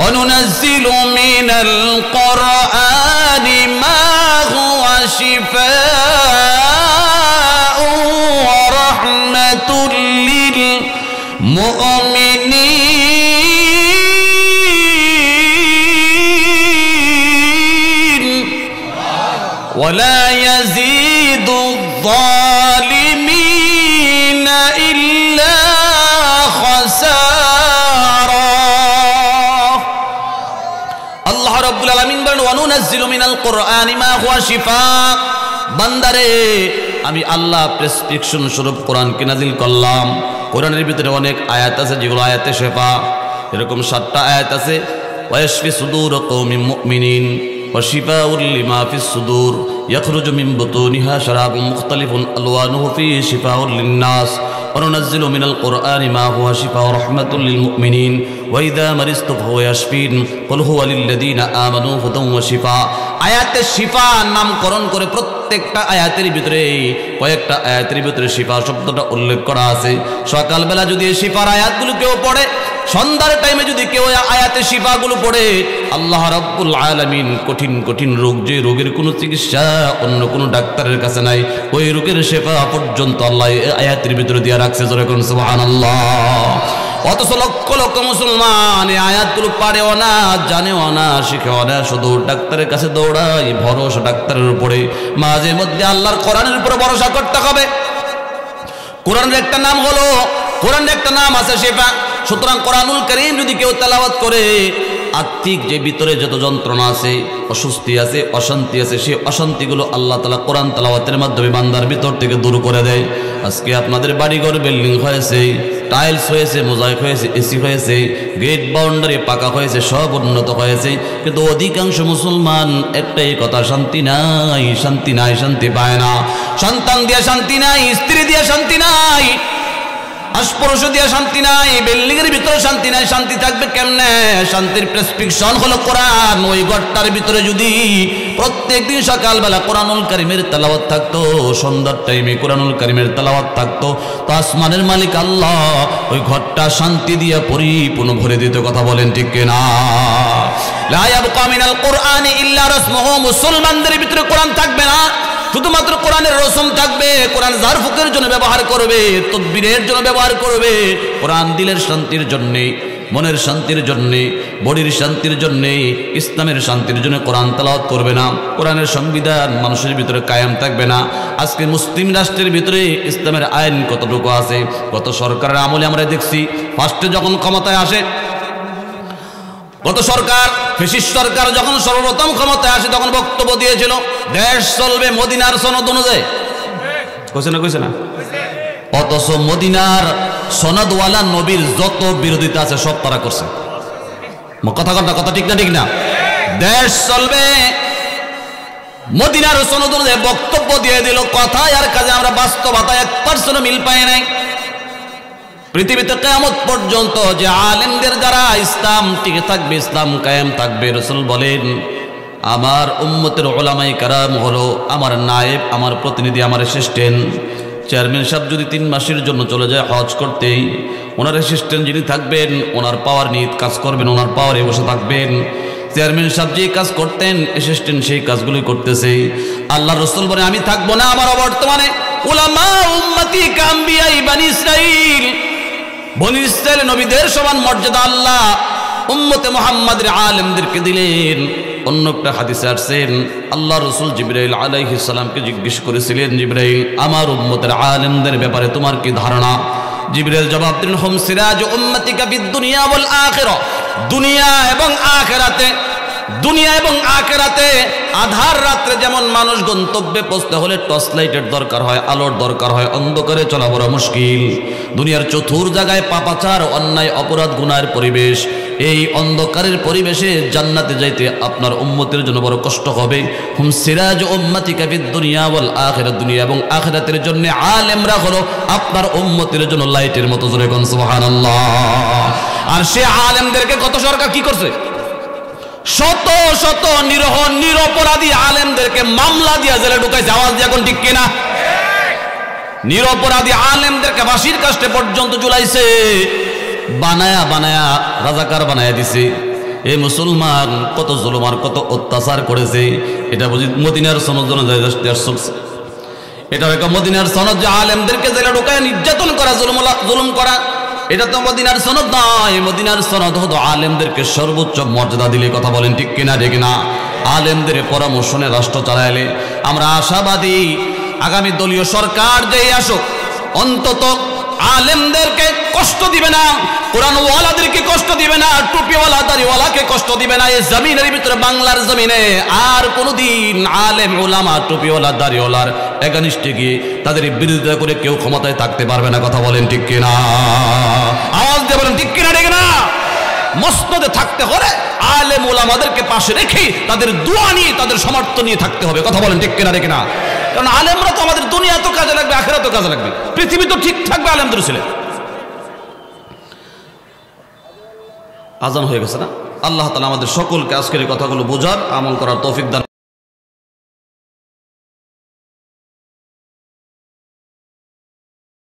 অনুনাজ্জিলু মিনাল কুরআনি মা হুয়া শিফাউ ওয়া রাহমাতুল লিল মুমিনিন ইয়াজিদু যালিমিনা ইল্লা খাসারা। আল্লাহ রাব্বুল আলামিন বলেন ওয়া নুনাজ্জিলু মিনাল কুরআনি মা হুয়া শিফা। বান্দারে আমি আল্লাহ প্রেসক্রিপশন স্বরূপ কোরআনকে নাজিল করলাম। কোরআনের ভিতরে অনেক আয়াত আছে যেগুলো আয়াতে শেফা। এরকম 7টা আয়াত আছে ওয়াশফি সুদুর কওমিন মুমিনিন ওয়া শিফাউল লিমা ফিস সুদুর ইয়াখরুজু মিন বুতুনিহা শারাবুন মুখতালিফুন আলওয়ানুহু ফিহি শিফাউল লিন-নাস ওয়া নুনাজ্জিলু মিনাল কুরআনি মা হুয়া শিফাউ রাহমাতুল লিল মুমিনিন ওয়া ইযা মারিজতু ফাহুয়া ইয়াশফিন কুল হুয়া লিল্লাযীনা আমানু হুদান ওয়া শিফা। আয়াতে শিফা নামকরণ করে প্রত্যেকটা আয়াতের ভিতরে কয়েকটা আয়াতের ভিতরে শিফা শব্দটা উল্লেখ করা আছে। সকালবেলা যদি এই শিফার আয়াতগুলো কেউ পড়ে, সন্ধ্যার টাইমে যদি কেউ আয়াতে শিফাগুলো পড়ে, আল্লাহ রাব্বুল আলামিন কঠিন কঠিন রোগ, যে রোগের কোনো চিকিৎসা অন্য কোনো ডাক্তারের কাছে নাই, ওই রোগের শিফা পর্যন্ত আল্লাহ আয়াতের ভিতরে দিয়ে রাখছে। জোরে করুন সুবহানাল্লাহ। অথচ লক্ষ লক্ষ মুসলমান এই আয়াতগুলো পারেও না, জানেও না, শিখেও না, শুধু ডাক্তারের কাছে দৌড়ায়, ভরসা ডাক্তারের উপরে। মাঝে মধ্যে আল্লাহর কোরআনের উপরে ভরসা করতে হবে। কোরআনের একটা নাম হলো, কোরআনের একটা নাম আছে শিফা। সুতরাং কোরআনুল কারীম যদি কেউ তেলাওয়াত করে, আত্মিক যে ভিতরে যত যন্ত্রণা আছে, অস্বস্তি আছে, অশান্তি আছে, সেই অশান্তিগুলো আল্লাহ তাআলা কোরআন তেলাওয়াতের মাধ্যমে বান্দার ভিতর থেকে দূর করে দেয়। আজকে আপনাদের বাড়িঘর বিল্ডিং হয়েছে, টাইলস হয়েছে, মোজাইক হয়েছে, এসি হয়েছে, গেট বাউন্ডারি পাকা হয়েছে, সব উন্নত হয়েছে, কিন্তু অধিকাংশ মুসলমান একটাই কথা, শান্তি নাই, শান্তি নাই, শান্তি পায় না। সন্তান দিয়ে শান্তি নাই, স্ত্রী দিয়ে শান্তি নাই, আশপরশ দিয়ে শান্তি নাই, বিল্ডিং এর ভিতরে শান্তি নাই। শান্তি থাকবে কেমনে? শান্তির প্রেসক্রিপশন হলো কোরআন। ওই ঘরটার ভিতরে যদি প্রত্যেকদিন সকালবেলা কোরআনুল কারীমের তেলাওয়াত থাকতো, সন্ধ্যার টাইমে কোরআনুল কারীমের তেলাওয়াত থাকতো, তো আসমানের মালিক আল্লাহ ওই ঘরটা শান্তি দিয়ে পরিপূর্ণ ভরে দিত। কথা বলেন ঠিক কিনা? লা ইয়াবকা মিনাল কুরআনি ইল্লা রাসমুহু। মুসলমানদের ভিতরে কোরআন থাকবে না, শুধুমাত্র কোরআনের রসম থাকবে। কোরআন জারফুকের জন্য ব্যবহার করবে, তদবিরের জন্য ব্যবহার করবে। কোরআন দিলের শান্তির জন্যে, মনের শান্তির জন্যে, বডির শান্তির জন্যে, ইসলামের শান্তির জন্য কোরআন তেলাওয়াত করবে না। কোরআনের সংবিধান মানুষের ভিতরে কায়েম থাকবে না। আজকে মুসলিম রাষ্ট্রের ভিতরে ইসলামের আইন কতটুকু আছে? গত সরকারের আমলে আমরা দেখছি, ফার্স্টে যখন ক্ষমতায় আসে, গত সরকার, ফ্যাসিস্ট সরকার যখন সর্বপ্রথম ক্ষমতায় আসে, তখন বক্তব্য দিয়েছিল দেশ চলবে মদিনার সনদ অনুযায়ী। কইছে না? অথচ মদিনার সনদওয়ালা নবীর যত বিরোধিতা আছে সব তারা করছে। কথা ঠিক না? ঠিক না? দেশ চলবে মদিনার সনদ অনুযায়ী বক্তব্য দিয়ে দিল। কথায় আর কাজে আমরা বাস্তবতায় 1% মিল পাই নাই। পৃথিবীতে কিয়ামত পর্যন্ত যে আলেমদের দ্বারা ইসলাম টিকে থাকবে, ইসলাম কায়েম থাকবে, রাসূল বলেন আমার উম্মতের উলামায়ে কেরাম হলো আমার নায়েব, আমার প্রতিনিধি, আমার অ্যাসিস্ট্যান্ট। চেয়ারম্যান সাহেব যদি 3 মাসের জন্য চলে যায় হজ করতে, ওনার অ্যাসিস্ট্যান্ট যিনি থাকবেন, ওনার পাওয়ার নিয়ে কাজ করবেন, ওনার পাওয়ারে বসে থাকবেন। চেয়ারম্যান সাহেব যে কাজ করতেন, অ্যাসিস্ট্যান্ট সেই কাজগুলি করতেছে। আল্লাহ রাসূল বলে আমি থাকবো না, আমার বর্তমানে উলামা উম্মতি কাম্বিয়াই বনি ইসরাইল, বনি ইসরাইল নবীদের সমান মর্যাদা আল্লাহ উম্মতে মুহাম্মাদের আলেমদেরকে দিলেন। অন্য একটা হাদিসে আসছেন, আল্লাহ রাসূল জিবরাইল আলাইহিস সালামকে জিজ্ঞেস করেছিলেন, জিবরাইল আমার উম্মতের আলেমদের ব্যাপারে তোমার কি ধারণা? জিবরাইল জবাব দিলেন, হুম সিরাজ উম্মতিকা ফিদ দুনিয়া ওয়াল আখিরা। দুনিয়া এবং আখিরাতে, দুনিয়া এবং আখিরাতে আধার রাত্রে যেমন মানুষ গন্তব্যে পৌঁছতে হলে টর্চ লাইটের দরকার হয়, আলোর দরকার হয়, অন্ধকারে চলা বড় মুশকিল। দুনিয়ার চতুর জায়গায় পাপাচার, অন্যায়, অপরাধ, গুনাহের পরিবেশ। এই অন্ধকারের পরিবেশে জান্নাতে যাইতে আপনার উম্মতের জন্য বড় কষ্ট হবে। হুম সিরাজ উম্মতিকা ফিদ দুনিয়া ওয়াল আখিরাত। দুনিয়া এবং আখিরাতের জন্য আলেমরা হলো আপনার উম্মতের জন্য লাইটের মতো। জোরে কোন সুবহানাল্লাহ। আর সে আলেমদেরকে কত সরকার কি করছে? শত শত নিরপরাধী আলেমদেরকে মামলা দিয়ে জেলে ঢুকাইছে। আওয়াজ দিয়ে এখন ঠিক কিনা? নিরপরাধী আলেমদেরকে ফাঁসির কাস্টে পর্যন্ত ঝুলাইছে, বানায়া রাজাকার বানায়া দিছে। এই মুসলমান কত জুলুম আর কত অত্যাচার করেছে। এটা বুঝি মদিনার সনদ অনুযায়ী চলছে। এটা একটা মদিনার সনদ যে আলেমদেরকে জেলে ঢুকায় নির্যাতন করা, জুলুম করা, এটা তো মদিনার সনদ নয়। মদিনার সনদ হতো আলেমদেরকে সর্বোচ্চ মর্যাদা দিলে। কথা বলেন ঠিক কিনা? ঠিক না? আলেমদের পরামর্শ নিয়ে রাষ্ট্র চালাইলে আমরা আশাবাদী আগামী দলীয় সরকার যেই আসুক অন্তত আলেমদেরকে কষ্ট দিবে না, কোরআনওয়ালাদেরকে কষ্ট দিবে না, টুপিওয়ালা দাড়িওয়ালাকে কষ্ট দিবে না। এই জমিনের ভিতরে বাংলার জমিনে আর কোনোদিন আলেম ওলামা টুপিওয়ালা দাড়িওয়ালার একানিষ্ঠে গিয়ে তাদের বিরোধিতা করে কেউ ক্ষমতায় থাকতে পারবে না। কথা বলেন ঠিক কিনা? আওয়াজ দিয়ে বলেন ঠিক কিনা? ঠিক না? মসনদে থাকতে হলে আলেম ওলামাদেরকে পাশে রেখে তাদের দোয়া নিয়ে তাদের সমর্থন নিয়ে থাকতে হবে। কথা বলেন ঠিক কিনা? ঠিক না? কারণ আলেমরা তো আমাদের দুনিয়া তো কাজে লাগবে, আখিরাতেও কাজে লাগবে, পৃথিবী তো ঠিক থাকবে আলেমদের ছেলে। আজান হয়ে গেছে না? আল্লাহ তাআলা আমাদের সকলকে আজকের এই কথাগুলো বোঝার আমল করার তৌফিক দান